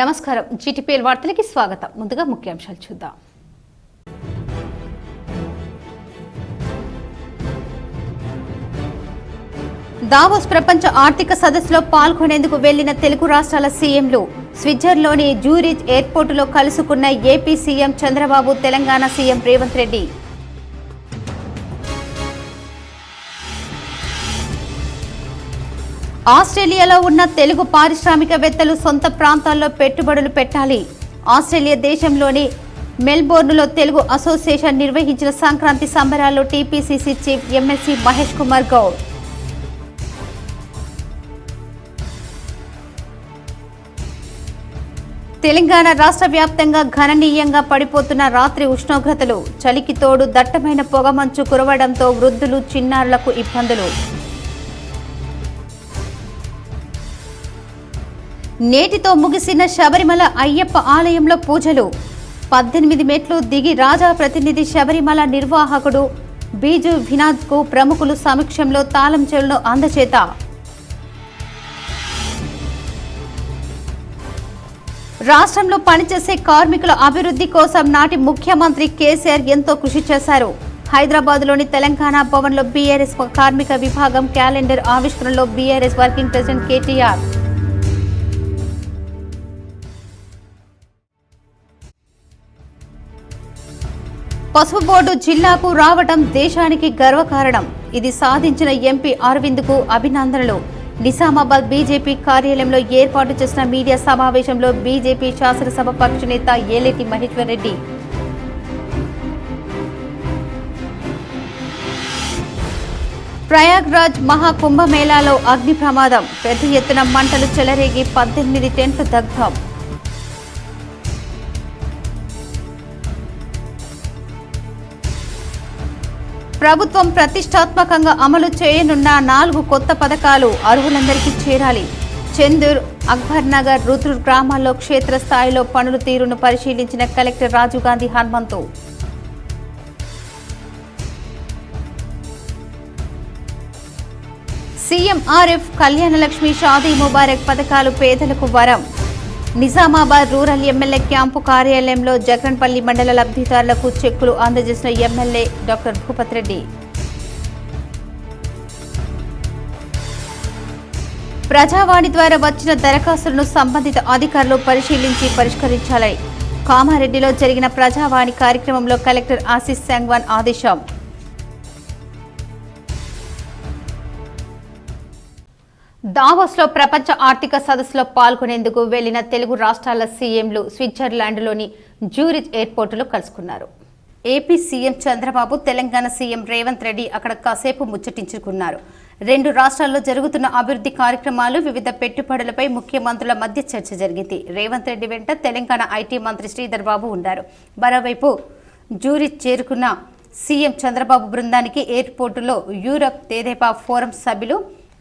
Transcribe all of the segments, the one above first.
నమస్కారం జీటీపీఎల్ వార్తలకి స్వాగతం. ముందుగా ముఖ్యాంశాలు చూద్దాం. దావోస్ ప్రపంచ ఆర్థిక సదస్సులో పాల్గొనేందుకు వెళ్లిన తెలుగు రాష్ట్రాల సీఎంలు స్విట్జర్లాండ్లోని జ్యూరిచ్ ఎయిర్పోర్టులో కలుసుకున్న AP CM Chandrababu, Telangana CM Revanth Reddy. ఆస్ట్రేలియాలో ఉన్న తెలుగు పారిశ్రామికవేత్తలు సొంత ప్రాంతాల్లో పెట్టుబడులు పెట్టాలి. ఆస్ట్రేలియా దేశంలోని మెల్బోర్న్లో తెలుగు అసోసియేషన్ నిర్వహించిన సంక్రాంతి సంబరాల్లో TPCC chief MLC Mahesh Kumar Goud. Telangana రాష్ట్ర వ్యాప్తంగా గణనీయంగా పడిపోతున్న రాత్రి ఉష్ణోగ్రతలు, చలికి తోడు దట్టమైన పొగమంచు కురవడంతో వృద్ధులు, చిన్నారులకు ఇబ్బందులు. నేటితో ముగిసిన శబరిమల అయ్యప్ప ఆలయంలో పూజలు. 18 మెట్లు దిగి రాజా ప్రతినిధి శబరిమల నిర్వాహకుడు బీజు వినాద్కు ప్రముఖులు సమక్షంలో తాళం చెవులను అందచేత. రాష్ట్రంలో పనిచేసే కార్మికుల అభివృద్ధి కోసం నాటి ముఖ్యమంత్రి కేసీఆర్ ఎంతో కృషి చేశారు. హైదరాబాద్లోని తెలంగాణ భవన్లో బీఆర్ఎస్ కార్మిక విభాగం క్యాలెండర్ ఆవిష్కరణలో బీఆర్ఎస్ వర్కింగ్ ప్రెసిడెంట్ కేటీఆర్. పసుపు బోర్డు జిల్లాకు రావడం దేశానికి గర్వకారణం. ఇది సాధించిన ఎంపీ అరవింద్కు అభినందనలు. నిజామాబాద్ బీజేపీ కార్యాలయంలో ఏర్పాటు చేసిన మీడియా సమావేశంలో బీజేపీ శాసనసభ పక్ష నేత ఏలేటి మహేశ్వర్ రెడ్డి. ప్రయాగ్రాజ్ మహాకుంభమేళాలో అగ్ని ప్రమాదం. పెద్ద ఎత్తున మంటలు చెలరేగి 18 టెంట్లు దగ్ధం. ప్రభుత్వం ప్రతిష్టాత్మకంగా అమలు చేయనున్న 4 కొత్త పథకాలు అర్హులందరికీ చేరాలి. చందూర్, అక్బర్ నగర్, రుద్రూర్ గ్రామాల్లో క్షేత్రస్థాయిలో పనుల తీరును పరిశీలించిన కలెక్టర్ రాజీవ్ గాంధీ హనుమంతు. సీఎం ఆరిఫ్ కళ్యాణలక్ష్మి, షాదీ ముబారక్ పథకాలు పేదలకు వరం. నిజామాబాద్ రూరల్ ఎమ్మెల్యే క్యాంపు కార్యాలయంలో జగన్పల్లి మండల లబ్ధిదారులకు చెక్కులు అందజేసిన ఎమ్మెల్యే డాక్టర్ భూపత్ రెడ్డి. ప్రజావాణి ద్వారా వచ్చిన దరఖాస్తులను సంబంధిత అధికారులు పరిశీలించి పరిష్కరించాలని కామారెడ్డిలో జరిగిన ప్రజావాణి కార్యక్రమంలో కలెక్టర్ ఆశీష్ సంగ్వాన్ ఆదేశం. దావోస్లో ప్రపంచ ఆర్థిక సదస్సులో పాల్గొనేందుకు వెళ్లిన తెలుగు రాష్ట్రాల సీఎంలు స్విట్జర్లాండ్లోని జ్యూరిచ్ ఎయిర్పోర్టులో కలుసుకున్నారు. AP CM Chandrababu, Telangana CM Revanth Reddy అక్కడ కాసేపు ముచ్చటించుకున్నారు. 2 రాష్ట్రాల్లో జరుగుతున్న అభివృద్ధి కార్యక్రమాలు, వివిధ పెట్టుబడులపై ముఖ్యమంత్రుల మధ్య చర్చ జరిగింది. రేవంత్ రెడ్డి వెంట తెలంగాణ ఐటీ మంత్రి శ్రీధర్ బాబు ఉన్నారు. మరోవైపు జ్యూరిచ్ చేరుకున్న సీఎం చంద్రబాబు బృందానికి ఎయిర్పోర్టులో యూరప్ తెదేపా ఫోరం సభ్యులు,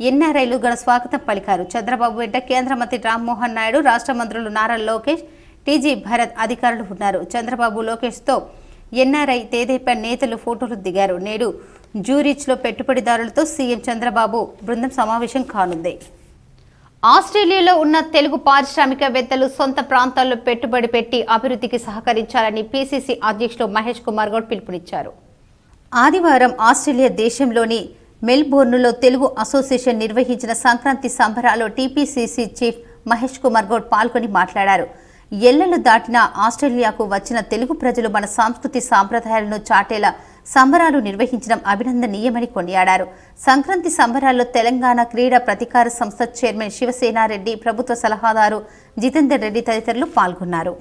ఎన్ఆర్ఐలు ఘన స్వాగతం పలికారు. చంద్రబాబు వెంట కేంద్ర మంత్రి రామ్మోహన్ నాయుడు, రాష్ట్ర మంత్రులు నారా లోకేష్, టీజీ భరత్ అధికారులు ఉన్నారు. చంద్రబాబు, లోకేష్తో ఎన్ఆర్ఐ తెదేపా నేతలు ఫోటోలు దిగారు. నేడు జ్యూరిచ్లో పెట్టుబడిదారులతో సీఎం చంద్రబాబు బృందం సమావేశం కానుంది. ఆస్ట్రేలియాలో ఉన్న తెలుగు పారిశ్రామికవేత్తలు సొంత ప్రాంతాల్లో పెట్టుబడి పెట్టి అభివృద్ధికి సహకరించాలని పీసీసీ అధ్యక్షుడు మహేష్ కుమార్ గౌడ్ పిలుపునిచ్చారు. ఆదివారం ఆస్ట్రేలియా దేశంలోని మెల్బోర్న్లో తెలుగు అసోసియేషన్ నిర్వహించిన సంక్రాంతి సంబరాల్లో టీపీసీసీ చీఫ్ మహేష్ కుమార్ గౌడ్ పాల్గొని మాట్లాడారు. ఎల్లలు దాటిన ఆస్ట్రేలియాకు వచ్చిన తెలుగు ప్రజలు మన సంస్కృతి సాంప్రదాయాలను చాటేలా సంబరాలు నిర్వహించడం అభినందనీయమని కొనియాడారు. సంక్రాంతి సంబరాల్లో తెలంగాణ క్రీడా ప్రతికార సంస్థ చైర్మన్ శివసేనారెడ్డి, ప్రభుత్వ సలహాదారు జితేందర్ రెడ్డి తదితరులు పాల్గొన్నారు.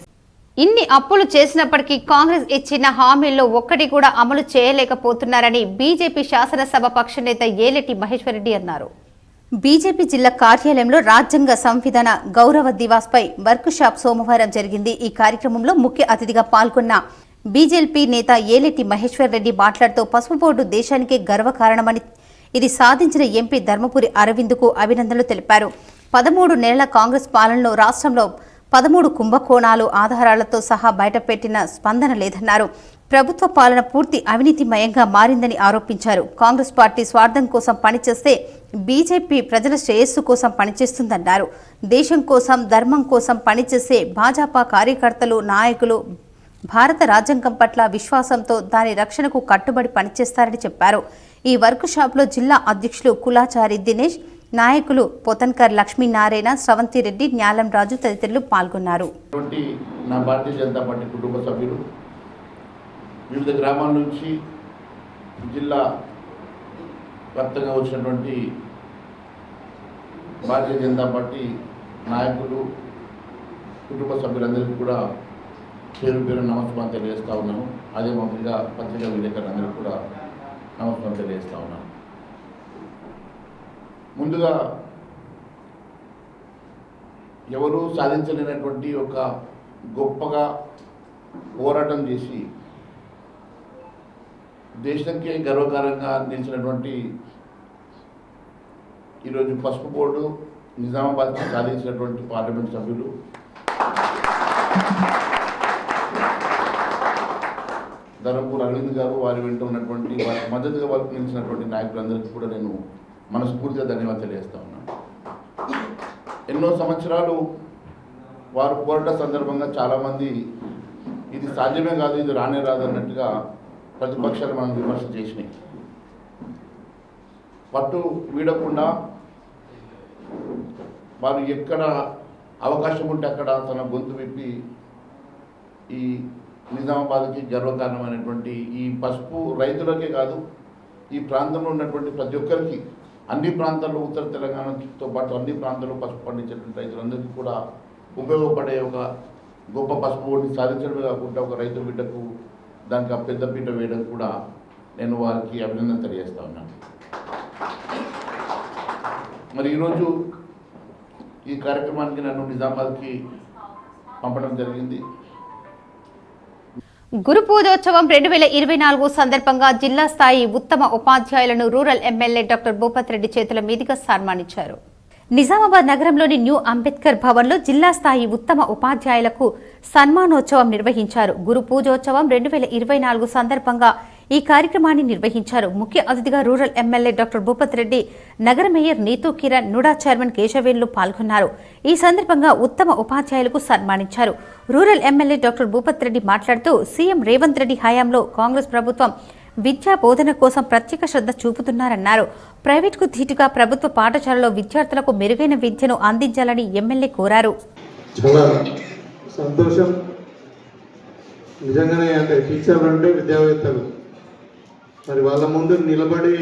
ఇన్ని అప్పులు చేసినప్పటికీ కాంగ్రెస్ ఇచ్చిన హామీల్లో ఒక్కటి కూడా అమలు చేయలేకపోతున్నారని బీజేపీ శాసనసభ పక్ష నేత ఏలేటి మహేశ్వర్ రెడ్డి అన్నారు. బీజేపీ జిల్లా కార్యాలయంలో రాజ్యాంగ సంవిధాన గౌరవ దివాస్పై వర్క్ షాప్ సోమవారం జరిగింది. ఈ కార్యక్రమంలో ముఖ్య అతిథిగా పాల్గొన్న బీజేపీ నేత ఏలేటి మహేశ్వర్ రెడ్డి మాట్లాడుతూ పసుపు బోర్డు దేశానికే గర్వకారణమని, ఇది సాధించిన ఎంపీ ధర్మపురి అరవింద్కు అభినందనలు తెలిపారు. 13 నెలల కాంగ్రెస్ పాలనలో రాష్ట్రంలో 13 కుంభకోణాలు ఆధారాలతో సహా బయటపెట్టిన స్పందన లేదన్నారు. ప్రభుత్వ పాలన పూర్తి అవినీతిమయంగా మారిందని ఆరోపించారు. కాంగ్రెస్ పార్టీ స్వార్థం కోసం పనిచేస్తే బీజేపీ ప్రజల శ్రేయస్సు కోసం పనిచేస్తుందన్నారు. దేశం కోసం, ధర్మం కోసం పనిచేసే భాజపా కార్యకర్తలు, నాయకులు భారత రాజ్యాంగం పట్ల విశ్వాసంతో దాని రక్షణకు కట్టుబడి పనిచేస్తారని చెప్పారు. ఈ వర్క్ షాప్లో జిల్లా అధ్యక్షులు కులాచారి దినేష్, నాయకులు పొతన్కర్ లక్ష్మీనారాయణ, స్రవంతిరెడ్డి, న్యాలం రాజు తదితరులు పాల్గొన్నారు. నా భారతీయ జనతా పార్టీ కుటుంబ సభ్యులు వివిధ గ్రామాల నుంచి జిల్లా వ్యాప్తంగా వచ్చినటువంటి భారతీయ జనతా పార్టీ నాయకులు, కుటుంబ సభ్యులందరికీ కూడా పేరు పేరు నమస్కారం తెలియజేస్తూ ఉన్నాను. అదే మామూలుగా పత్రికా విలేకరులందరికీ కూడా నమస్కారం తెలియజేస్తూ ఉన్నాను. ముందుగా ఎవరూ సాధించలేనటువంటి ఒక గొప్పగా పోరాటం చేసి దేశానికే గర్వకారంగా నిలిచినటువంటి ఈరోజు పసుపు బోర్డు నిజామాబాద్కి సాధించినటువంటి పార్లమెంట్ సభ్యులు ధర్మపూర్ అరవింద్ గారు, వారి వెంట ఉన్నటువంటి వారి మద్దతుగా వాళ్ళకి నిలిచినటువంటి నాయకులందరికీ కూడా నేను మనస్ఫూర్తిగా ధన్యవాదాలు తెలియజేస్తా ఉన్నాను. ఎన్నో సంవత్సరాలు వారు పోరాట సందర్భంగా చాలామంది ఇది సాధ్యమే కాదు, ఇది రానే రాదు అన్నట్టుగా ప్రతిపక్షాలు మనం విమర్శ చేసినాయి. పట్టు వీడకుండా వారు ఎక్కడ అవకాశం ఉంటే అక్కడ తన గొంతు విప్పి ఈ నిజామాబాద్కి గర్వకారణమైనటువంటి ఈ పసుపు రైతులకే కాదు, ఈ ప్రాంతంలో ఉన్నటువంటి ప్రతి ఒక్కరికి, అన్ని ప్రాంతాల్లో, ఉత్తర తెలంగాణతో పాటు అన్ని ప్రాంతాల్లో పసుపు పండించేటువంటి రైతులందరికీ కూడా ఉపయోగపడే ఒక గొప్ప పసుపు బోర్డుని సాధించడమే కాకుండా ఒక రైతు బిడ్డకు దానికి ఆ పెద్దపీట వేయడం కూడా నేను వారికి అభినందన తెలియజేస్తా ఉన్నాను. మరి ఈరోజు ఈ కార్యక్రమానికి నన్ను నిజామాబాద్కి పంపడం జరిగింది. గురు పూజోత్సవం 2024 సందర్భంగా జిల్లా స్థాయి ఉత్తమ ఉపాధ్యాయులను rural MLA doctor Bhupath Reddy చేతుల మీదుగా సన్మానించారు. నిజామాబాద్ నగరంలోని న్యూ అంబేద్కర్ భవన్లో జిల్లా స్థాయి ఉత్తమ ఉపాధ్యాయులకు సన్మానోత్సవం నిర్వహించారు. గురు పూజోత్సవం 2024 సందర్భంగా ఈ కార్యక్రమాన్ని నిర్వహించారు. ముఖ్య అతిథిగా rural MLA doctor Bhupath Reddy, నగర మేయర్ నీతూ కిరణ్, నుడా చైర్మన్ కేశవేన్లు పాల్గొన్నారు. ఈ సందర్భంగా ఉత్తమ ఉపాధ్యాయులకు సన్మానించారు. Rural MLA doctor Bhupath Reddy మాట్లాడుతూ సీఎం రేవంత్ రెడ్డి హయాంలో కాంగ్రెస్ ప్రభుత్వం విద్యా బోధన కోసం ప్రత్యేక శ్రద్ధ చూపుతున్నారన్నారు. ప్రైవేట్కు ధీటుగా ప్రభుత్వ పాఠశాలలో విద్యార్థులకు మెరుగైన విద్యను అందించాలని ఎమ్మెల్యే కోరారు. చాలా సంతోషం. నిజంగానే అంటే టీచర్లు అంటే విద్యావేత్తలు, మరి వాళ్ళ ముందు నిలబడి,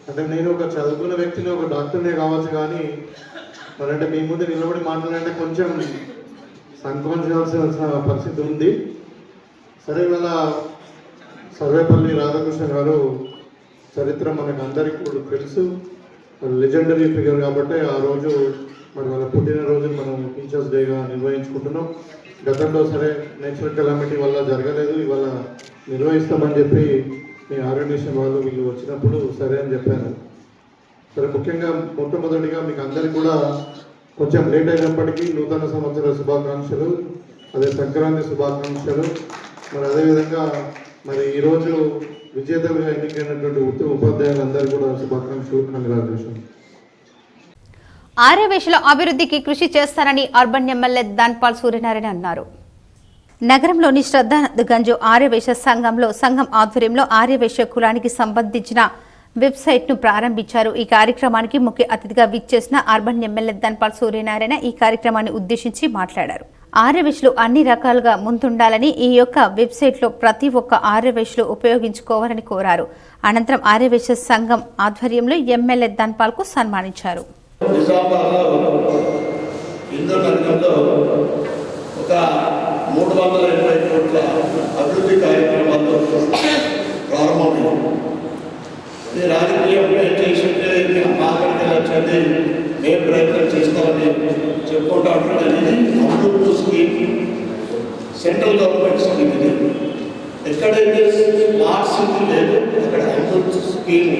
అంటే నేను ఒక చదువుకున్న వ్యక్తిని, ఒక డాక్టర్నే కావచ్చు, కానీ మరి అంటే మీ ముందు నిలబడి మాట్లాడాలంటే కొంచెం సంకోచించాల్సిన పరిస్థితి ఉంది. సరే, ఇవాళ సర్వేపల్లి రాధాకృష్ణ గారు చరిత్ర మనకు అందరికీ కూడా తెలుసు, లెజెండరీ ఫిగర్ కాబట్టి ఆ రోజు మరి వాళ్ళ పుట్టినరోజు మనం టీచర్స్ డేగా నిర్వహించుకుంటున్నాం. గతంలో సరే నేచురల్ కెలామిటీ వల్ల జరగలేదు, ఇవాళ నిర్వహిస్తామని చెప్పి మీ ఆర్గనైజేషన్ వాళ్ళు వీళ్ళు వచ్చినప్పుడు సరే అని చెప్పారు. సరే, ముఖ్యంగా మొట్టమొదటిగా మీకు అందరికీ కూడా కొంచెం లేట్ అయినప్పటికీ నూతన సంవత్సర శుభాకాంక్షలు, అదే సంక్రాంతి శుభాకాంక్షలు. మరి అదేవిధంగా మరి ఈరోజు విజేతలుగా ఎన్నికైనటువంటి ఉపాధ్యాయులందరూ కూడా శుభాకాంక్షలు, కంగ్రాచులేషన్. ఆర్యవేశుల అభివృద్ధికి కృషి చేస్తారని అర్బన్ ఎమ్మెల్యే దాన్పాల్ సూర్యనారాయణ అన్నారు. నగరంలోని శ్రద్ధాగంజ్ ఆర్యవేశ సంఘంలో సంఘం ఆధ్వర్యంలో ఆర్యవేశ కులానికి సంబంధించిన వెబ్సైట్ను ప్రారంభించారు. ఈ కార్యక్రమానికి ముఖ్య అతిథిగా విచ్చేసిన అర్బన్ ఎమ్మెల్యే దాన్పాల్ సూర్యనారాయణ ఈ కార్యక్రమాన్ని ఉద్దేశించి మాట్లాడారు. ఆర్యవేశులు అన్ని రకాలుగా ముందుండాలని, ఈ యొక్క వెబ్సైట్లో ప్రతి ఒక్క ఆర్యవేశులు ఉపయోగించుకోవాలని కోరారు. అనంతరం ఆర్యవేశ సంఘం ఆధ్వర్యంలో ఎమ్మెల్యే దాన్పాల్ కు సన్మానించారు. ఒక 380 కోట్ల అభివృద్ధి కార్యక్రమాలు ప్రారంభమైంది. ఈ రాజకీయం చేసింటే మాట్లాడితే వచ్చేది మేము ప్రయత్నం చేస్తామని చెప్పుకుంటా ఉంటారు. అనేది Amrit scheme, central government scheme. ఇది ఎక్కడైతే స్మార్ట్ సిటీ లేదు అక్కడ అమృత్ స్కీమ్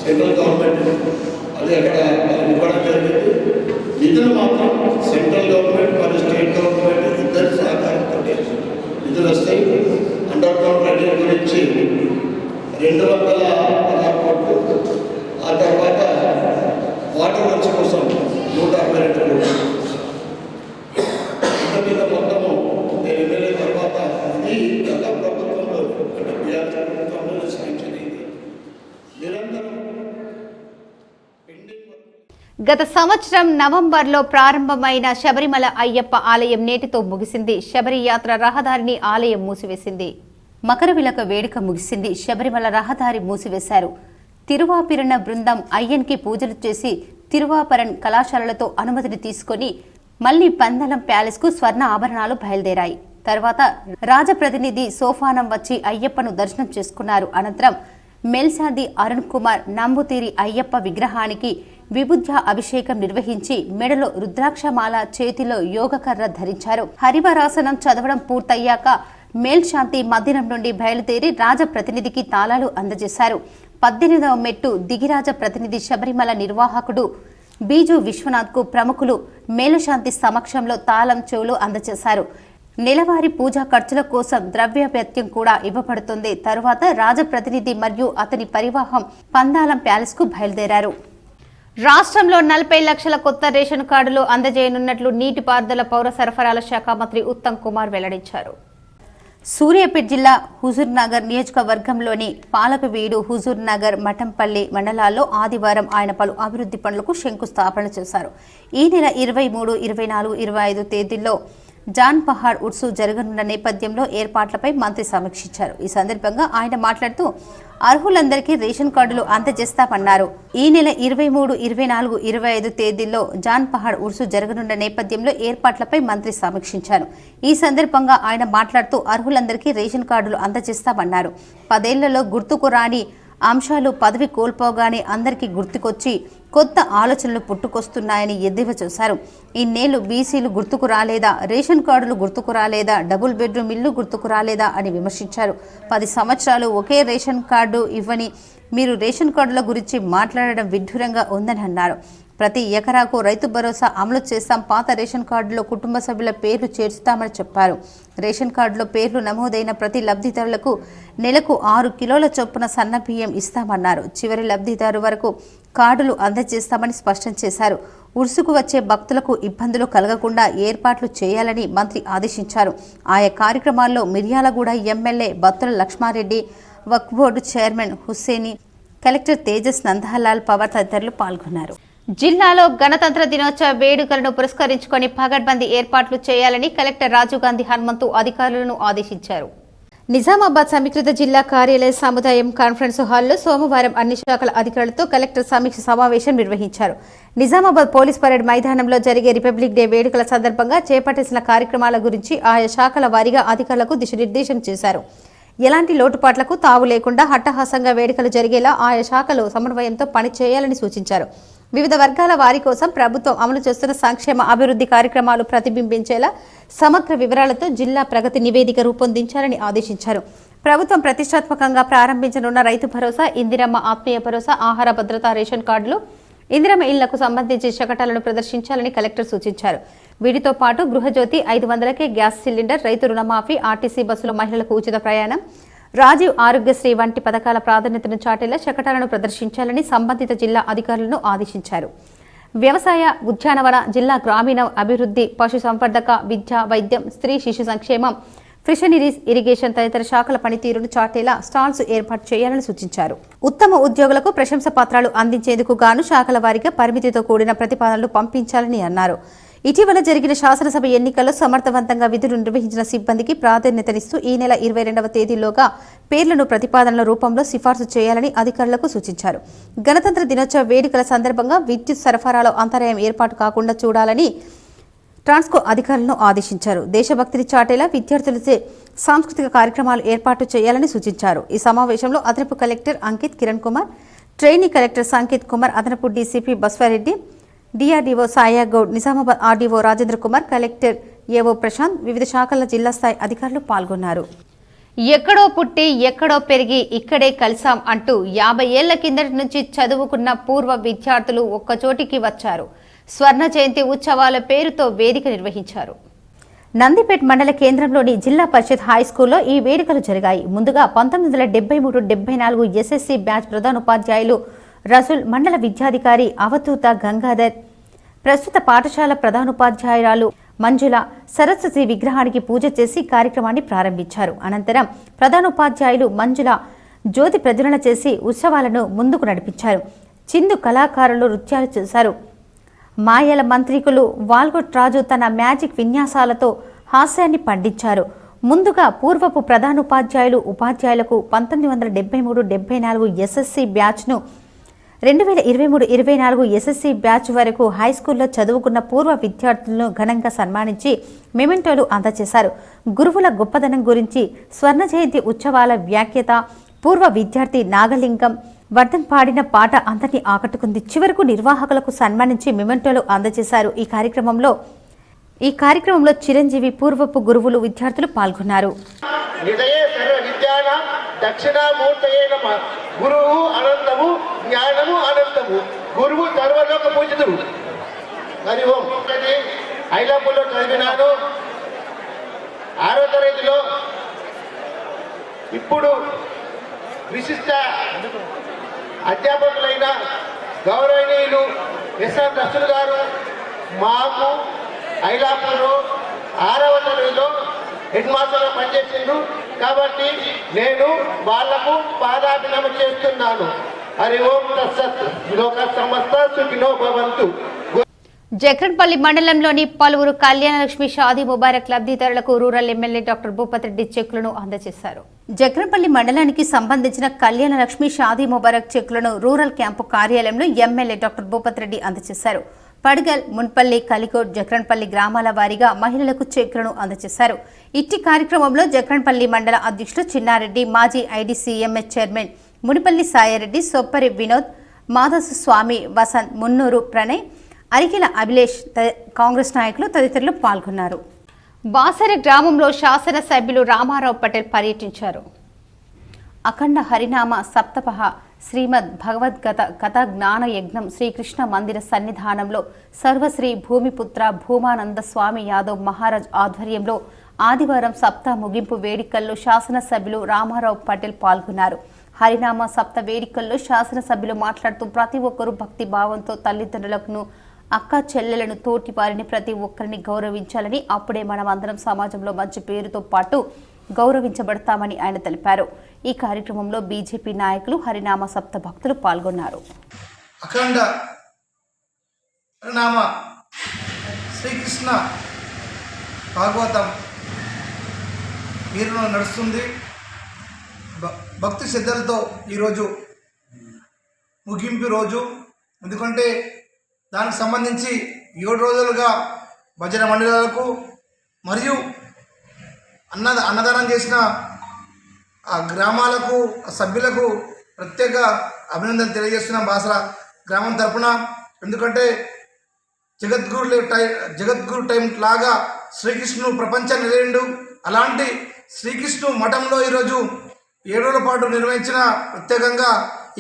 సెంట్రల్ గవర్నమెంట్ అది అక్కడ ఇవ్వడం జరిగింది. నిధులు మాత్రం సెంట్రల్ గవర్నమెంట్ మరియు స్టేట్ గవర్నమెంట్ ఇద్దరు సహకారంతో నిధులు వస్తాయి. గత సంవత్సరం నవంబర్లో ప్రారంభమైన శబరిమల అయ్యప్ప ఆలయం నేటితో ముగిసింది. శబరి యాత్ర రహదారిని ఆలయం మూసివేసింది. మకరవిలక వేడుక ముగిసింది. శబరిమల రహదారి మూసివేశారు. తిరువాపిరణ బృందం అయ్యన్కి పూజలు చేసి తిరువాపరన్ కళాశాలలతో అనుమతిని తీసుకుని మళ్లీ పందలం ప్యాలెస్ కు స్వర్ణ ఆభరణాలు బయలుదేరాయి. తర్వాత రాజప్రతినిధి సోఫానం వచ్చి అయ్యప్పను దర్శనం చేసుకున్నారు. అనంతరం మెల్సాది అరుణ్ కుమార్ నంబుతీరి అయ్యప్ప విగ్రహానికి విబుద్ధ అభిషేకం నిర్వహించి మెడలో రుద్రాక్షమాల, చేతిలో యోగకర్ర ధరించారు. హరివరాసనం చదవడం పూర్తయ్యాక మేల్శాంతి మందిరం నుండి బయలుదేరి రాజప్రతినిధికి తాళాలు అందజేశారు. 18వ మెట్టు దిగిరాజ ప్రతినిధి శబరిమల నిర్వాహకుడు బీజు విశ్వనాథ్ కు ప్రముఖులు మేలుశాంతి సమక్షంలో తాళం చెవులు అందజేశారు. నెలవారీ పూజా ఖర్చుల కోసం ద్రవ్యభత్యం కూడా ఇవ్వబడుతుంది. తరువాత రాజప్రతినిధి మరియు అతని పరివాహం పందాలం ప్యాలెస్ కు బయలుదేరారు. రాష్ట్రంలో 40 లక్షల కొత్త రేషన్ కార్డులు అందజేయనున్నట్లు నీటిపారుదల పౌర సరఫరాల శాఖ మంత్రి ఉత్తమ్ కుమార్ వెల్లడించారు. సూర్యాపేట జిల్లా హుజూర్నగర్ నియోజకవర్గంలోని పాలకవీడు, హుజూర్నగర్, మఠంపల్లి మండలాల్లో ఆదివారం ఆయన పలు అభివృద్ధి పనులకు శంకుస్థాపన చేశారు. ఈ నెల 23, 24, 25 తేదీల్లో జాన్ పహాడ్ ఉత్సవ్ జరగనున్న నేపథ్యంలో ఏర్పాట్లపై మంత్రి సమీక్షించారు. ఈ సందర్భంగా ఆయన మాట్లాడుతూ అర్హులందరికీ రేషన్ కార్డులు అందజేస్తామన్నారు. ఈ నెల 23, 24, 25 తేదీల్లో జాన్ పహాడ్ ఉత్సవ్ జరగనున్న నేపథ్యంలో ఏర్పాట్లపై మంత్రి సమీక్షించారు. ఈ సందర్భంగా ఆయన మాట్లాడుతూ అర్హులందరికీ రేషన్ కార్డులు అందజేస్తామన్నారు. 10 ఏళ్లలో గుర్తుకు రాని అంశాలు పదవి కోల్పోగానే అందరికీ గుర్తుకొచ్చి కొత్త ఆలోచనలు పుట్టుకొస్తున్నాయని ఎద్దేవా చేశారు. ఇన్నేళ్లు బీసీలు గుర్తుకు రాలేదా, రేషన్ కార్డులు గుర్తుకు రాలేదా, డబుల్ బెడ్రూమ్ ఇల్లు గుర్తుకు రాలేదా అని విమర్శించారు. 10 సంవత్సరాలు ఒకే రేషన్ కార్డు ఇవ్వని మీరు రేషన్ కార్డుల గురించి మాట్లాడడం విడ్డూరంగా ఉందని అన్నారు. ప్రతి ఎకరాకు రైతు భరోసా అమలు చేస్తాం. పాత రేషన్ కార్డులో కుటుంబ సభ్యుల పేర్లు చేర్చుతామని చెప్పారు. రేషన్ కార్డులో పేర్లు నమోదైన ప్రతి లబ్ధిదారులకు నెలకు 6 కిలోల చొప్పున సన్న బియ్యం ఇస్తామన్నారు. చివరి లబ్ధిదారు వరకు కార్డులు అందజేస్తామని స్పష్టం చేశారు. ఉర్సుకు వచ్చే భక్తులకు ఇబ్బందులు కలగకుండా ఏర్పాట్లు చేయాలని మంత్రి ఆదేశించారు. ఆయా కార్యక్రమాల్లో Miryalaguda MLA Battula Lakshmareddy, Waqf board chairman Husseini, collector Tejas Nandlal Pawar తదితరులు పాల్గొన్నారు. జిల్లాలో గణతంత్ర దినోత్సవ వేడుకలను పురస్కరించుకొని పగడ్బందీ ఏర్పాట్లు చేయాలని కలెక్టర్ రాజీవ్ గాంధీ హనుమంతు అధికారులను ఆదేశించారు. నిజామాబాద్ సమీకృత జిల్లా కార్యాలయ సముదాయం కాన్ఫరెన్స్ హాల్లో సోమవారం అన్ని శాఖల అధికారులతో కలెక్టర్ సమీక్ష సమావేశం నిర్వహించారు. నిజామాబాద్ పోలీస్ పరేడ్ మైదానంలో జరిగే రిపబ్లిక్ డే వేడుకల సందర్భంగా చేపట్టాల్సిన కార్యక్రమాల గురించి ఆయా శాఖల వారీగా అధికారులకు దిశానిర్దేశం చేశారు. ఎలాంటి లోటుపాట్లకు తావు లేకుండా హట్టహాసంగా వేడుకలు జరిగేలా ఆయా శాఖలు సమన్వయంతో పనిచేయాలని సూచించారు. వివిధ వర్గాల వారి కోసం ప్రభుత్వం అమలు చేస్తున్న సంక్షేమ అభివృద్ధి కార్యక్రమాలు ప్రతిబింబించేలా సమగ్ర వివరాలతో జిల్లా ప్రగతి నివేదిక రూపొందించాలని ఆదేశించారు. ప్రభుత్వం ప్రతిష్టాత్మకంగా ప్రారంభించనున్న రైతు భరోసా, ఇందిరమ్మ ఆత్మీయ భరోసా, ఆహార భద్రత రేషన్ కార్డులు, ఇందిరమ్మ ఇళ్లకు సంబంధించి శకటాలను ప్రదర్శించాలని కలెక్టర్ సూచించారు. వీటితో పాటు గృహజ్యోతి, 500కే గ్యాస్ సిలిండర్, రైతు రుణమాఫీ, ఆర్టీసీ బస్సులో మహిళలకు ఉచిత ప్రయాణం, రాజీవ్ ఆరోగ్యశ్రీ వంటి పథకాల ప్రాధాన్యతను చాటేలా శకటాలను ప్రదర్శించాలని సంబంధిత జిల్లా అధికారులను ఆదేశించారు. వ్యవసాయ, ఉద్యానవన, జిల్లా గ్రామీణ అభివృద్ధి, పశు సంవర్ధక, విద్య, వైద్యం, స్త్రీ శిశు సంక్షేమం, ఫిషనరీస్, ఇరిగేషన్ తదితర శాఖల పనితీరును చాటేలా స్టాల్స్ ఏర్పాటు చేయాలని సూచించారు. ఉత్తమ ఉద్యోగులకు ప్రశంస పత్రాలు అందించేందుకు గాను శాఖల వారీగా పరిమితితో కూడిన ప్రతిపాదనలు పంపించాలని అన్నారు. ఇటీవల జరిగిన శాసనసభ ఎన్నికల్లో సమర్థవంతంగా విధులు నిర్వహించిన సిబ్బందికి ప్రాధాన్యతనిస్తూ ఈ నెల 22వ తేదీలోగా పేర్లను ప్రతిపాదనల రూపంలో సిఫార్సు చేయాలని అధికారులకు సూచించారు. గణతంత్ర దినోత్సవ వేడుకల సందర్భంగా విద్యుత్ సరఫరాలో అంతరాయం ఏర్పాటు కాకుండా చూడాలని ట్రాన్స్కో అధికారులను ఆదేశించారు. దేశభక్తిని చాటేలా విద్యార్థులచే సాంస్కృతిక కార్యక్రమాలు ఏర్పాటు చేయాలని సూచించారు. ఈ సమావేశంలో అదనపు collector Ankit Kiran Kumar, trainee collector Sanket Kumar, అదనపు DCP Baswareddy, DRDO Sayagoud, Nizamabad RDO Rajendra Kumar, collector AO Prashant, వివిధ శాఖల జిల్లా స్థాయి అధికారులు పాల్గొన్నారు. ఎక్కడో పుట్టి ఎక్కడో పెరిగి ఇక్కడే కలిసాం అంటూ 50 ఏళ్ల కిందటి నుంచి చదువుకున్న పూర్వ విద్యార్థులు ఒక్కచోటికి వచ్చారు. స్వర్ణ జయంతి ఉత్సవాల పేరుతో వేదిక నిర్వహించారు. నందిపేట్ మండల కేంద్రంలోని జిల్లా పరిషత్ హైస్కూల్లో ఈ వేడుకలు జరిగాయి. ముందుగా 1973-74 ఎస్ఎస్సీ బ్యాచ్ ప్రధానోపాధ్యాయులు రసూల్, మండల విద్యాధికారి అవధూత గంగాధర్, ప్రస్తుత పాఠశాల ప్రధానోపాధ్యాయురాలు మంజుల సరస్వతి విగ్రహానికి పూజ చేసి కార్యక్రమాన్ని ప్రారంభించారు. అనంతరం ప్రధానోపాధ్యాయులు మంజుల జ్యోతి ప్రజ్వలన చేసి ఉత్సవాలను ముందుకు నడిపించారు. చిందు కళాకారులు నృత్యాలు చేశారు. మాయల మంత్రికులు వాల్గొట్ రాజు తన మ్యాజిక్ విన్యాసాలతో హాస్యాన్ని పండించారు. ముందుగా పూర్వపు ప్రధానోపాధ్యాయులు ఉపాధ్యాయులకు 1973-74 ఎస్ఎస్సి బ్యాచ్ను 2023-24 ఎస్ఎస్సి బ్యాచ్ వరకు హైస్కూల్లో చదువుకున్న పూర్వ విద్యార్థులను ఘనంగా సన్మానించి మెమెంటోలు అందజేశారు. గురువుల గొప్పదనం గురించి స్వర్ణ జయంతి ఉత్సవాల వ్యాఖ్యత పూర్వ విద్యార్థి నాగలింగం వర్ధన్ పాడిన పాట అందరినీ ఆకట్టుకుంది. చివరకు నిర్వాహకులకు సన్మానించి మెమెంటోలు అందజేశారు. ఈ కార్యక్రమంలో చిరంజీవి పూర్వపు గురువులు విద్యార్థులు పాల్గొన్నారు. దక్షిణామూర్తయే నమః. గురువు అనంతము, జ్ఞానము అనంతము. గురువు సర్వలోక పూజితుడు. హరి ఓం. ఐలాపూర్లో చదివినాను 6వ తరగతిలో. ఇప్పుడు విశిష్ట అధ్యాపకులైన గౌరవనీయులు ఎస్ఆర్ దస్తులు గారు మాకు ఐలాపూర్ 6వ తరగతిలో హెడ్ మాస్టర్గా పనిచేసిండు. కాబట్టి నేను వాళ్లకు పాదాభినమం చేస్తున్నాను. హరి ఓం తత్సత్. లోక సమస్త సుఖినో భవంతు. జక్రన్పల్లి మండలంలోని పలువురు కళ్యాణలక్ష్మి షాదీ ముబారక్ లబ్ధిదారులకు rural MLA doctor Bhupathi Reddy చెక్కులను అందజేశారు. జక్రన్పల్లి మండలానికి సంబంధించిన కళ్యాణలక్ష్మి షాదీ ముబారక్ చెక్కులను రూరల్ క్యాంపు కార్యాలయంలో ఎమ్మెల్యే డాక్టర్ భూపతి రెడ్డి అందజేశారు. పడగల్, మున్పల్లి, కలికోట్, జక్రన్పల్లి గ్రామాల వారీగా మహిళలకు చెక్కులను అందజేశారు. ఇట్టి కార్యక్రమంలో జక్రన్పల్లి మండల అధ్యక్షులు చిన్నారెడ్డి, మాజీ ఐడీసీఎంఎస్ చైర్మన్ మునిపల్లి సాయారెడ్డి, సొప్పరి వినోద్, మాధసు స్వామి, వసంత్, మున్నూరు ప్రణయ్, అరికిల అభిలేష్, కాంగ్రెస్ నాయకులు తదితరులు పాల్గొన్నారు. బాసర గ్రామంలో శాసనసభ్యులు రామారావు పటేల్ పర్యటించారు. అఖండ హరినామ సప్తపహ శ్రీమద్ భగవద్గత కథా జ్ఞాన యజ్ఞం శ్రీకృష్ణ మందిర సన్నిధానంలో సర్వశ్రీ భూమిపుత్ర భూమానంద స్వామి యాదవ్ మహారాజ్ ఆధ్వర్యంలో ఆదివారం సప్తాహ ముగింపు వేడుకల్లో శాసనసభ్యులు రామారావు పటేల్ పాల్గొన్నారు. హరినామ సప్త వేడుకల్లో శాసనసభ్యులు మాట్లాడుతూ ప్రతి ఒక్కరూ భక్తి భావంతో తల్లిదండ్రులను, అక్క చెల్లెలను, తోటి వారిని ప్రతి ఒక్కరిని గౌరవించాలని, అప్పుడే మనం అందరం సమాజంలో మంచి పేరుతో పాటు గౌరవించబడతామని ఆయన తెలిపారు. ఈ కార్యక్రమంలో బీజేపీ నాయకులు, హరినామ సప్త భక్తులు పాల్గొన్నారు. అఖండ హరినామ శ్రీకృష్ణ భాగవతం వీరిలో నడుస్తుంది. భక్తి శ్రద్ధలతో ఈరోజు ముగింపు రోజు. ఎందుకంటే దానికి సంబంధించి 7 రోజులుగా భజన మండలాలకు మరియు అన్నదానం చేసిన ఆ గ్రామాలకు, సభ్యులకు ప్రత్యేక అభినందన తెలియజేస్తున్నాం బాసర గ్రామం తరఫున. ఎందుకంటే జగద్గురు టైం లాగా శ్రీకృష్ణుడు ప్రపంచ నిలయండు. అలాంటి శ్రీకృష్ణు మఠంలో ఈరోజు 7 రోజుల పాటు నిర్వహించిన ప్రత్యేకంగా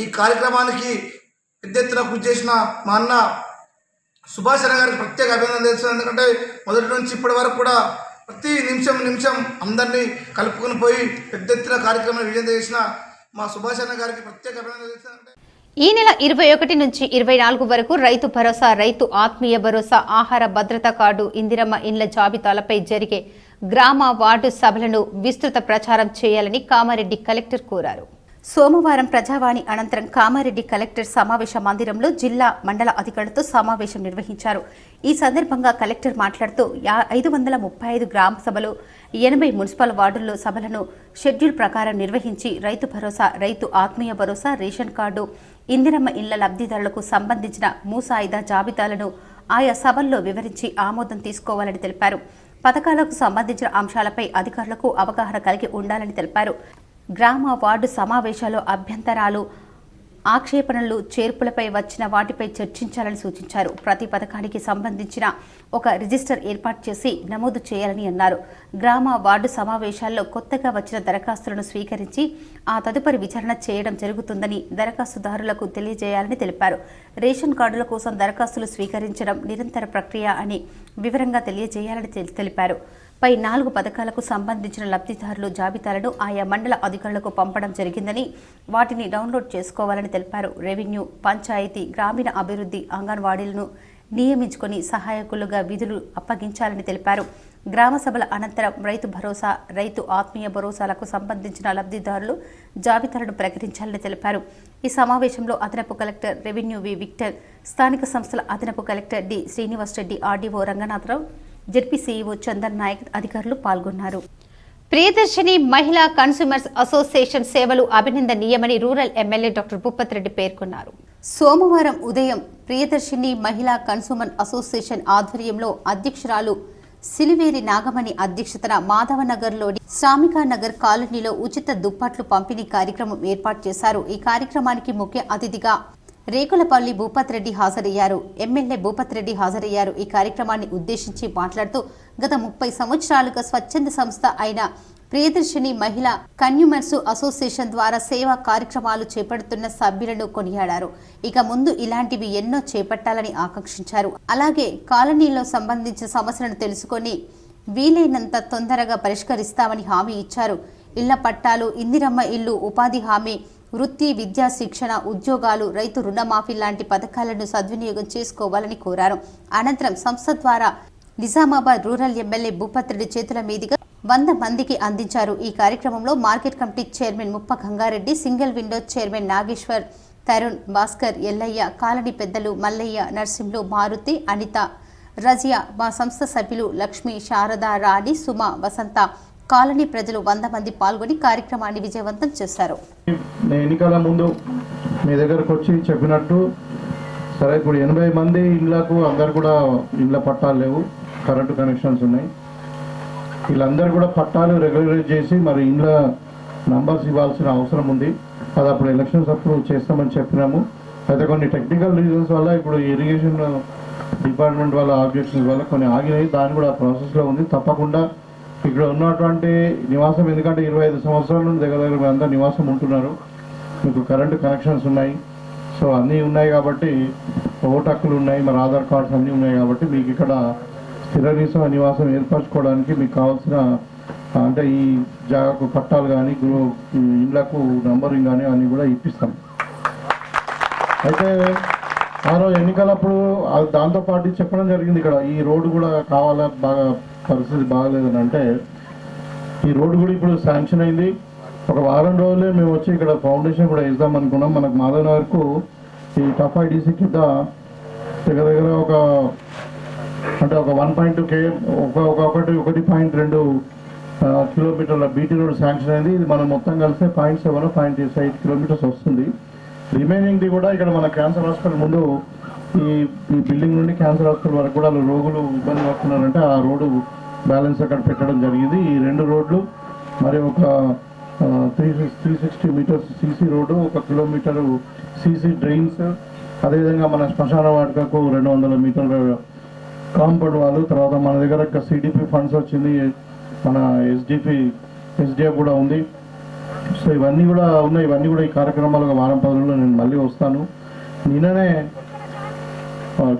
ఈ కార్యక్రమానికి పెద్ద ఎత్తున కృషి చేసిన మా అన్న సుభాష్ అన్న గారికి ప్రత్యేక అభినందన తెలుస్తుంది. ఎందుకంటే మొదటి నుంచి ఇప్పటి వరకు కూడా ప్రతి నిమిషం అందరినీ కలుపుకొని పోయి పెద్ద ఎత్తున కార్యక్రమం విజయం చేసిన మా సుభాష్ అన్న గారికి ప్రత్యేక అభినందన తెలుస్తుంది. ఈ నెల 21 నుంచి 24 వరకు రైతు భరోసా, రైతు ఆత్మీయ భరోసా, ఆహార భద్రతా కార్డు, ఇందిరమ్మ ఇండ్ల జాబితాలపై జరిగే గ్రామ వార్డు సభలను విస్తృత ప్రచారం చేయాలని కామారెడ్డి కలెక్టర్ కోరారు. సోమవారం ప్రజావాణి అనంతరం కామారెడ్డి కలెక్టర్ సమావేశ మందిరంలో జిల్లా, మండల అధికారులతో సమావేశం నిర్వహించారు. ఈ సందర్భంగా కలెక్టర్ మాట్లాడుతూ 535 గ్రామ సభలు, 80 మున్సిపల్ వార్డుల్లో సభలను షెడ్యూల్ ప్రకారం నిర్వహించి రైతు భరోసా, రైతు ఆత్మీయ భరోసా, రేషన్ కార్డు, ఇందిరమ్మ ఇళ్ల లబ్ధిదారులకు సంబంధించిన మూసాయిదా జాబితాలను ఆయా సభల్లో వివరించి ఆమోదం తీసుకోవాలని తెలిపారు. పథకాలకు సంబంధించిన అంశాలపై అధికారులకు అవగాహన కలిగి ఉండాలని తెలిపారు. గ్రామ వార్డు సమావేశాల్లో అభ్యంతరాలు, ఆక్షేపణలు, చేర్పులపై వచ్చిన వాటిపై చర్చించాలని సూచించారు. ప్రతి పథకానికి సంబంధించిన ఒక రిజిస్టర్ ఏర్పాటు చేసి నమోదు చేయాలని అన్నారు. గ్రామ వార్డు సమావేశాల్లో కొత్తగా వచ్చిన దరఖాస్తులను స్వీకరించి ఆ తదుపరి విచారణ చేయడం జరుగుతుందని దరఖాస్తుదారులకు తెలియజేయాలని తెలిపారు. రేషన్ కార్డుల కోసం దరఖాస్తులు స్వీకరించడం నిరంతర ప్రక్రియ అని వివరంగా తెలియజేయాలని తెలిపారు. పై 4 పథకాలకు సంబంధించిన లబ్ధిదారుల జాబితాలను ఆయా మండల అధికారులకు పంపడం జరిగిందని, వాటిని డౌన్లోడ్ చేసుకోవాలని తెలిపారు. రెవెన్యూ, పంచాయతీ, గ్రామీణ అభివృద్ధి, అంగన్వాడీలను నియమించుకొని సహాయకులుగా విధులు అప్పగించాలని తెలిపారు. గ్రామ సభల అనంతరం రైతు భరోసా, రైతు ఆత్మీయ భరోసాలకు సంబంధించిన లబ్ధిదారులు జాబితాలను ప్రకటించాలని తెలిపారు. ఈ సమావేశంలో అదనపు కలెక్టర్ రెవెన్యూ వి విక్టర్, స్థానిక సంస్థల అదనపు collector D Srinivas Reddy, RDO Ranganatharao, ZP CEO Chandan Nayak అధికారులు పాల్గొన్నారు. ప్రియదర్శిని మహిళా కన్స్యూమర్స్ అసోసియేషన్ సేవలు అభినందనీయమని rural MLA doctor Bhupath Reddy పేర్కొన్నారు. సోమవారం ఉదయం ప్రియదర్శిని మహిళా కన్స్యూమర్ అసోసియేషన్ ఆధ్వర్యంలో అధ్యక్షురాలు సిలివేరి నాగమణి అధ్యక్షతన మాధవనగర్లోని శ్రామికానగర్ కాలనీలో ఉచిత దుప్పట్లు పంపిణీ కార్యక్రమం ఏర్పాటు చేశారు. ఈ కార్యక్రమానికి ముఖ్య అతిథిగా రేకులపల్లి భూపత్ రెడ్డి హాజరయ్యారు. ఎమ్మెల్యే భూపత్ రెడ్డి హాజరయ్యారు. ఈ కార్యక్రమాన్ని ఉద్దేశించి మాట్లాడుతూ గత 30 సంవత్సరాలుగా స్వచ్ఛంద సంస్థ అయిన ప్రియదర్శిని మహిళా కన్స్యూమర్స్ అసోసియేషన్ ద్వారా సేవా కార్యక్రమాలు చేపడుతున్న సభ్యులను కొనియాడారు. ఇక ముందు ఇలాంటివి ఎన్నో చేపట్టాలని ఆకాంక్షించారు. అలాగే కాలనీలో సంబంధించిన సమస్యలను తెలుసుకొని వీలైనంత తొందరగా పరిష్కరిస్తామని హామీ ఇచ్చారు. ఇళ్ల పట్టాలు, ఇందిరమ్మ ఇల్లు, ఉపాధి హామీ, వృత్తి విద్యా శిక్షణ, ఉద్యోగాలు, రైతు రుణమాఫీ లాంటి పథకాలను సద్వినియోగం చేసుకోవాలని కోరారు. అనంతరం సంస్థ ద్వారా నిజామాబాద్ రూరల్ ఎమ్మెల్యే భూపత్ రెడ్డి చేతుల మీదుగా 100 మందికి అందించారు. ఈ కార్యక్రమంలో market committee chairman Muppa Gangareddy, single window chairman Nageshwar, Tarun, Bhaskar, Yellaiah, colony పెద్దలు మల్లయ్య, నర్సింహులు, మారుతి, అనిత, రజియా, మా సంస్థ సభ్యులు లక్ష్మి, శారద, రాణి, సుమ, వసంత, కాలనీ ప్రజలు 100 మంది పాల్గొని కార్యక్రమాన్ని విజయవంతం చేశారు. ఎన్నికల ముందు మీ దగ్గరకు వచ్చి చెప్పినట్టు సరే, ఇప్పుడు 80 మంది ఇళ్లకు అందరు కూడా ఇళ్ల పట్టాలు లేవు, కరెంటు కనెక్షన్స్ ఉన్నాయి. వీళ్ళందరూ కూడా పట్టాలు రెగ్యులరైజ్ చేసి మరి ఇండ్ల నంబర్స్ ఇవ్వాల్సిన అవసరం ఉంది. అది అప్పుడు ఎలక్షన్స్ అప్పుడు చేస్తామని చెప్పినాము. అయితే కొన్ని టెక్నికల్ రీజన్స్ వల్ల ఇప్పుడు ఇరిగేషన్ డిపార్ట్మెంట్ వాళ్ళ ఆబ్జెక్షన్స్ వల్ల కొన్ని ఆగినాయి. దాని కూడా ప్రాసెస్లో ఉంది. తప్పకుండా ఇక్కడ ఉన్నటువంటి నివాసం, ఎందుకంటే 25 సంవత్సరాల నుండి దగ్గర అందరూ నివాసం ఉంటున్నారు. మీకు కరెంటు కనెక్షన్స్ ఉన్నాయి, సో అన్నీ ఉన్నాయి కాబట్టి, ఓటు హక్కులు ఉన్నాయి, మరి ఆధార్ కార్డ్స్ అన్నీ ఉన్నాయి కాబట్టి మీకు ఇక్కడ స్థిర నివాసం ఏర్పరచుకోవడానికి మీకు కావాల్సిన అంటే ఈ జాగాకు పట్టాలు కానీ ఇళ్లకు నంబరింగ్ కానీ అన్నీ కూడా ఇప్పిస్తాం. అయితే ఆ రోజు ఎన్నికలప్పుడు దాంతోపాటు చెప్పడం జరిగింది, ఇక్కడ ఈ రోడ్డు కూడా కావాలా, బాగా పరిస్థితి బాగలేదని. అంటే ఈ రోడ్డు కూడా ఇప్పుడు శాంక్షన్ అయింది. ఒక వారం రోజులే మేము వచ్చి ఇక్కడ ఫౌండేషన్ కూడా వేద్దాం అనుకున్నాం. మనకు మాధవనగర్కు ఈ టఫ్ ఐడిసి కింద దగ్గర ఒక అంటే ఒక 1.2 km 1.2 కిలోమీటర్ల బీటీ రోడ్ శాంక్షన్ అయింది. ఇది మనం మొత్తం కలిస్తే 0.7 కిలోమీటర్స్ వస్తుంది. రిమైనింగ్ది కూడా ఇక్కడ మన క్యాన్సర్ హాస్పిటల్ ముందు ఈ బిల్డింగ్ నుండి క్యాన్సర్ హాస్పిటల్ వరకు కూడా రోగులు ఇబ్బంది పడుతున్నారంటే ఆ రోడ్డు బ్యాలెన్స్ అక్కడ పెట్టడం జరిగింది. ఈ 2 రోడ్లు మరి ఒక 360 metres CC road, 1 kilometre CC drains, అదేవిధంగా మన శ్మశాన వాటికకు 200 మీటర్ల కాంపౌండ్ వాళ్ళు. తర్వాత మన దగ్గర సిడిపి ఫండ్స్ వచ్చింది, మన ఎస్డిఎఫ్ కూడా ఉంది. సో ఇవన్నీ కూడా ఉన్నాయి. ఇవన్నీ కూడా ఈ కార్యక్రమాలుగా వారం 10 రోజుల్లో నేను మళ్ళీ వస్తాను. నిన్ననే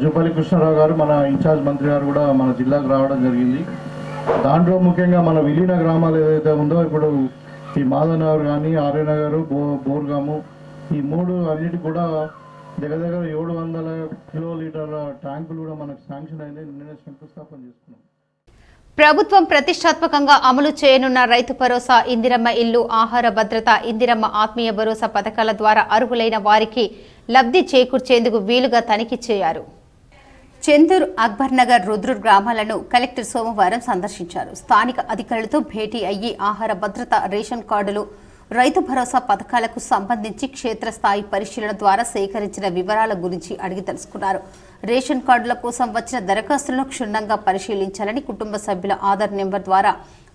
జూపల్లి కృష్ణారావు గారు, మన ఇన్ఛార్జ్ మంత్రి గారు కూడా మన జిల్లాకు రావడం జరిగింది. దాంట్లో ముఖ్యంగా మన విలీన గ్రామాలు ఏదైతే ఉందో, ఇప్పుడు ఈ మాధవనగర్ కానీ, ఆర్యనగర్, బోర్గాము, ఈ 3 అన్నిటికి కూడా దగ్గర 700 కిలోలీటర్ల ట్యాంకులు కూడా మనకు శాంక్షన్ అయినాయి. నిన్ననే శంకుస్థాపన చేసుకున్నాం. ప్రభుత్వం ప్రతిష్టాత్మకంగా అమలు చేయనున్న రైతు భరోసా, ఇందిరమ్మ ఇల్లు, ఆహార భద్రత, ఇందిరమ్మ ఆత్మీయ భరోసా పథకాల ద్వారా అర్హులైన వారికి లబ్ధి చేకూర్చేందుకు వీలుగా తనిఖీ చేయారు. చందూర్, అక్బర్ నగర్, రుద్రూర్ గ్రామాలను కలెక్టర్ సోమవారం సందర్శించారు. స్థానిక అధికారులతో భేటీ అయ్యి ఆహార భద్రత, రేషన్ కార్డులు, రైతు భరోసా పథకాలకు సంబంధించి క్షేత్రస్థాయి పరిశీలన ద్వారా సేకరించిన వివరాల గురించి అడిగి తెలుసుకున్నారు. రేషన్ కార్డుల కోసం వచ్చిన దరఖాస్తులను క్షుణ్ణంగా పరిశీలించాలని, కుటుంబ సభ్యుల ఆధార్ నెంబర్ ద్వారా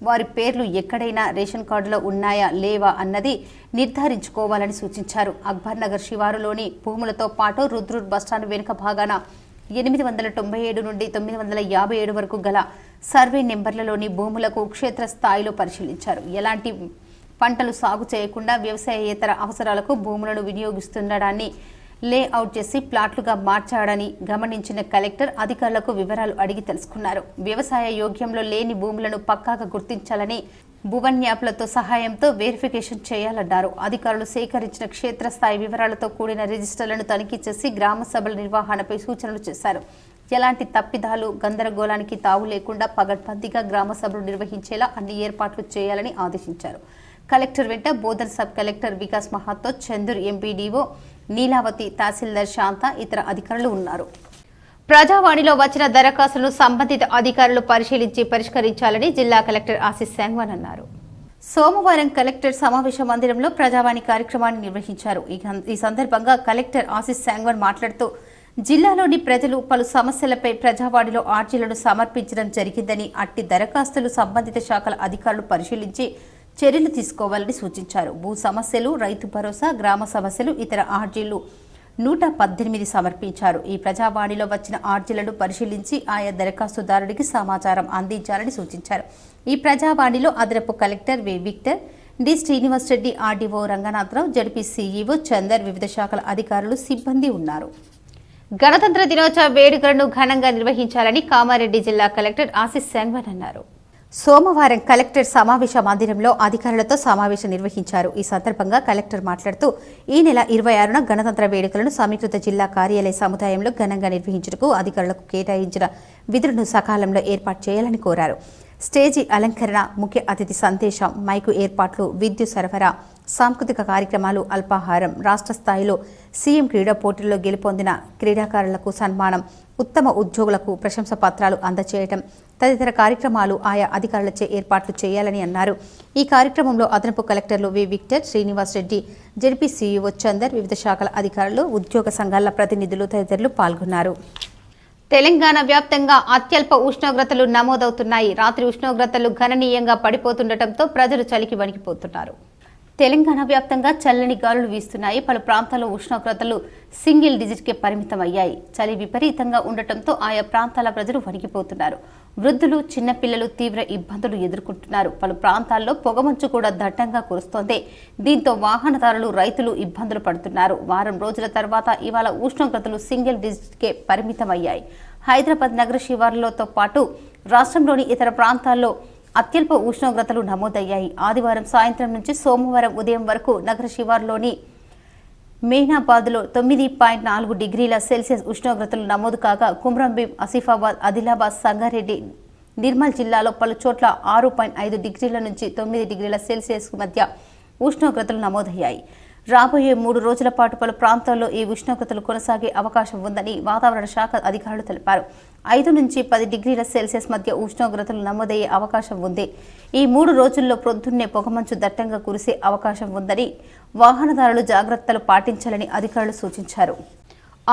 వారి పేర్లు ఎక్కడైనా రేషన్ కార్డులో ఉన్నాయా లేవా అన్నది నిర్ధారించుకోవాలని సూచించారు. అక్బర్ నగర్ శివారులోని భూములతో పాటు రుద్రూర్ బస్టాండ్ వెనుక భాగాన 897 నుండి 957 వరకు గల సర్వే నెంబర్లలోని భూములకు క్షేత్రస్థాయిలో పరిశీలించారు. ఎలాంటి పంటలు సాగు చేయకుండా వ్యవసాయేతర అవసరాలకు భూములను వినియోగిస్తుండడాన్ని లేఅవుట్ చేసి ప్లాట్లుగా మార్చాడని గమనించిన కలెక్టర్ అధికారులకు వివరాలు అడిగి తెలుసుకున్నారు. వ్యవసాయ యోగ్యంలో లేని భూములను పక్కాగా గుర్తించాలని, భువన్ యాప్లతో సహాయంతో వెరిఫికేషన్ చేయాలన్నారు. అధికారులు సేకరించిన క్షేత్రస్థాయి వివరాలతో కూడిన రిజిస్టర్లను తనిఖీ చేసి గ్రామ సభల నిర్వహణపై సూచనలు చేశారు. ఎలాంటి తప్పిదాలు గందరగోళానికి తావు లేకుండా పగడ్బందీగా గ్రామ సభలు నిర్వహించేలా అన్ని ఏర్పాట్లు చేయాలని ఆదేశించారు. కలెక్టర్ వెంట Bodhan sub collector Vikas మహాతో, Chandur MPDO Neelavathi, తహసీల్దార్ శాంత, ఇతర అధికారులు ఉన్నారు. ప్రజావాణిలో వచ్చిన దరఖాస్తులను సంబంధిత అధికారులు పరిశీలించి పరిష్కరించాలని జిల్లా కలెక్టర్ ఆశీస్ శాంగ్వాన్ అన్నారు. సోమవారం కలెక్టర్ సమావేశ మందిరంలో ప్రజావాణి కార్యక్రమాన్ని నిర్వహించారు. ఈ సందర్భంగా కలెక్టర్ ఆశీస్ శాంగ్వాన్ మాట్లాడుతూ జిల్లాలోని ప్రజలు పలు సమస్యలపై ప్రజావాణిలో ఆర్జీలను సమర్పించడం జరిగిందని, అట్టి దరఖాస్తులు సంబంధిత శాఖల అధికారులు పరిశీలించి చర్యలు తీసుకోవాలని సూచించారు. భూ సమస్యలు, రైతు భరోసా, గ్రామ సమస్యలు, ఇతర ఆర్జీలు 118 సమర్పించారు. ఈ ప్రజావాణిలో వచ్చిన ఆర్జీలను పరిశీలించి ఆయా దరఖాస్తుదారుడికి సమాచారం అందించాలని సూచించారు. ఈ ప్రజావాణిలో అదనపు collector V Victor, D Srinivas Reddy, RDO Ranganatharao, ZP CEO Chander, వివిధ శాఖల అధికారులు, సిబ్బంది ఉన్నారు. గణతంత్ర దినోత్సవ వేడుకలను ఘనంగా నిర్వహించాలని కామారెడ్డి జిల్లా కలెక్టర్ ఆశీస్ శాంగ్వాన్ అన్నారు. సోమవారం కలెక్టర్ సమావేశ మందిరంలో అధికారులతో సమావేశం నిర్వహించారు. ఈ సందర్భంగా కలెక్టర్ మాట్లాడుతూ ఈ నెల 26న గణతంత్ర వేడుకలను సమీకృత జిల్లా కార్యాలయ సముదాయంలో ఘనంగా నిర్వహించుటకు అధికారులకు కేటాయించిన విధులను సకాలంలో ఏర్పాటు చేయాలని కోరారు. స్టేజీ అలంకరణ, ముఖ్య అతిథి సందేశం, మైకు ఏర్పాట్లు, విద్యుత్ సరఫరా, సాంస్కృతిక కార్యక్రమాలు, అల్పాహారం, రాష్ట్ర స్థాయిలో సీఎం క్రీడా పోటీల్లో గెలుపొందిన క్రీడాకారులకు సన్మానం, ఉత్తమ ఉద్యోగులకు ప్రశంసా పత్రాలు అందజేయడం తదితర కార్యక్రమాలు ఆయా అధికారులచే ఏర్పాట్లు చేయాలని అన్నారు. ఈ కార్యక్రమంలో అదనపు కలెక్టర్లు V Victor, Srinivas Reddy, ZP CEO Chander, వివిధ శాఖల అధికారులు, ఉద్యోగ సంఘాల ప్రతినిధులు తదితరులు పాల్గొన్నారు. తెలంగాణ వ్యాప్తంగా అత్యల్ప ఉష్ణోగ్రతలు నమోదవుతున్నాయి. రాత్రి ఉష్ణోగ్రతలు గణనీయంగా పడిపోతుండటంతో ప్రజలు చలికి వణికిపోతున్నారు. తెలంగాణ వ్యాప్తంగా చల్లని గాలులు వీస్తున్నాయి. పలు ప్రాంతాల్లో ఉష్ణోగ్రతలు సింగిల్ డిజిట్కే పరిమితమయ్యాయి. చలి విపరీతంగా ఉండటంతో ఆయా ప్రాంతాల ప్రజలు వణికిపోతున్నారు. వృద్ధులు, చిన్నపిల్లలు తీవ్ర ఇబ్బందులు ఎదుర్కొంటున్నారు. పలు ప్రాంతాల్లో పొగమంచు కూడా దట్టంగా కురుస్తోంది. దీంతో వాహనదారులు, రైతులు ఇబ్బందులు పడుతున్నారు. వారం రోజుల తర్వాత ఇవాళ ఉష్ణోగ్రతలు సింగిల్ డిజిట్కే పరిమితమయ్యాయి. హైదరాబాద్ నగర శివార్లతో పాటు రాష్ట్రంలోని ఇతర ప్రాంతాల్లో అత్యల్ప ఉష్ణోగ్రతలు నమోదయ్యాయి. ఆదివారం సాయంత్రం నుంచి సోమవారం ఉదయం వరకు నగర శివార్లోని మెహనాబాద్లో 9.4 డిగ్రీల సెల్సియస్ ఉష్ణోగ్రతలు నమోదు కాగా కుమ్రంభీం, ఆసిఫాబాద్, ఆదిలాబాద్, సంగారెడ్డి, నిర్మల్ జిల్లాలో పలు చోట్ల 6.5 డిగ్రీల నుంచి 9 డిగ్రీల సెల్సియస్ మధ్య ఉష్ణోగ్రతలు నమోదయ్యాయి. రాబోయే 3 రోజుల పాటు పలు ప్రాంతాల్లో ఈ ఉష్ణోగ్రతలు కొనసాగే అవకాశం ఉందని వాతావరణ శాఖ అధికారులు తెలిపారు. 5 నుంచి 10 డిగ్రీల సెల్సియస్ మధ్య ఉష్ణోగ్రతలు నమోదయ్యే అవకాశం ఉంది. ఈ 3 రోజుల్లో ప్రొద్దున్నే పొగమంచు దట్టంగా కురిసే అవకాశం ఉందని వాహనదారులు జాగ్రత్తలు పాటించాలని అధికారులు సూచించారు.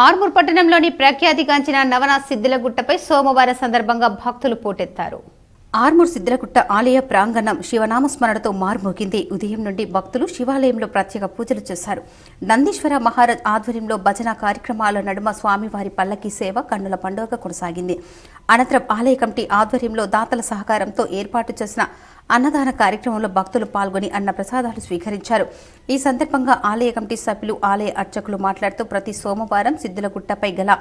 ఆర్మూర్ పట్టణంలోని ప్రఖ్యాతిగాంచిన నవనాథ్ సిద్దిలగుట్టపై సోమవారం సందర్భంగా భక్తులు పోటెత్తారు. ఆర్మూర్ సిద్దిలగుట్ట ఆలయ ప్రాంగణం శివనామస్మరణతో మార్మోగింది. ఉదయం నుండి భక్తులు శివాలయంలో ప్రత్యేక పూజలు చేశారు. నందీశ్వర మహారాజ్ ఆధ్వర్యంలో భజన కార్యక్రమాల నడుమ స్వామివారి పల్లకీ సేవ కన్నుల పండుగ కొనసాగింది. అనంతరం ఆలయ కమిటీ ఆధ్వర్యంలో దాతల సహకారంతో ఏర్పాటు చేసిన అన్నదాన కార్యక్రమంలో భక్తులు పాల్గొని అన్న ప్రసాదాలు స్వీకరించారు. ఈ సందర్భంగా ఆలయ కమిటీ సభ్యులు, ఆలయ అర్చకులు మాట్లాడుతూ ప్రతి సోమవారం సిద్దిలగుట్టపై గల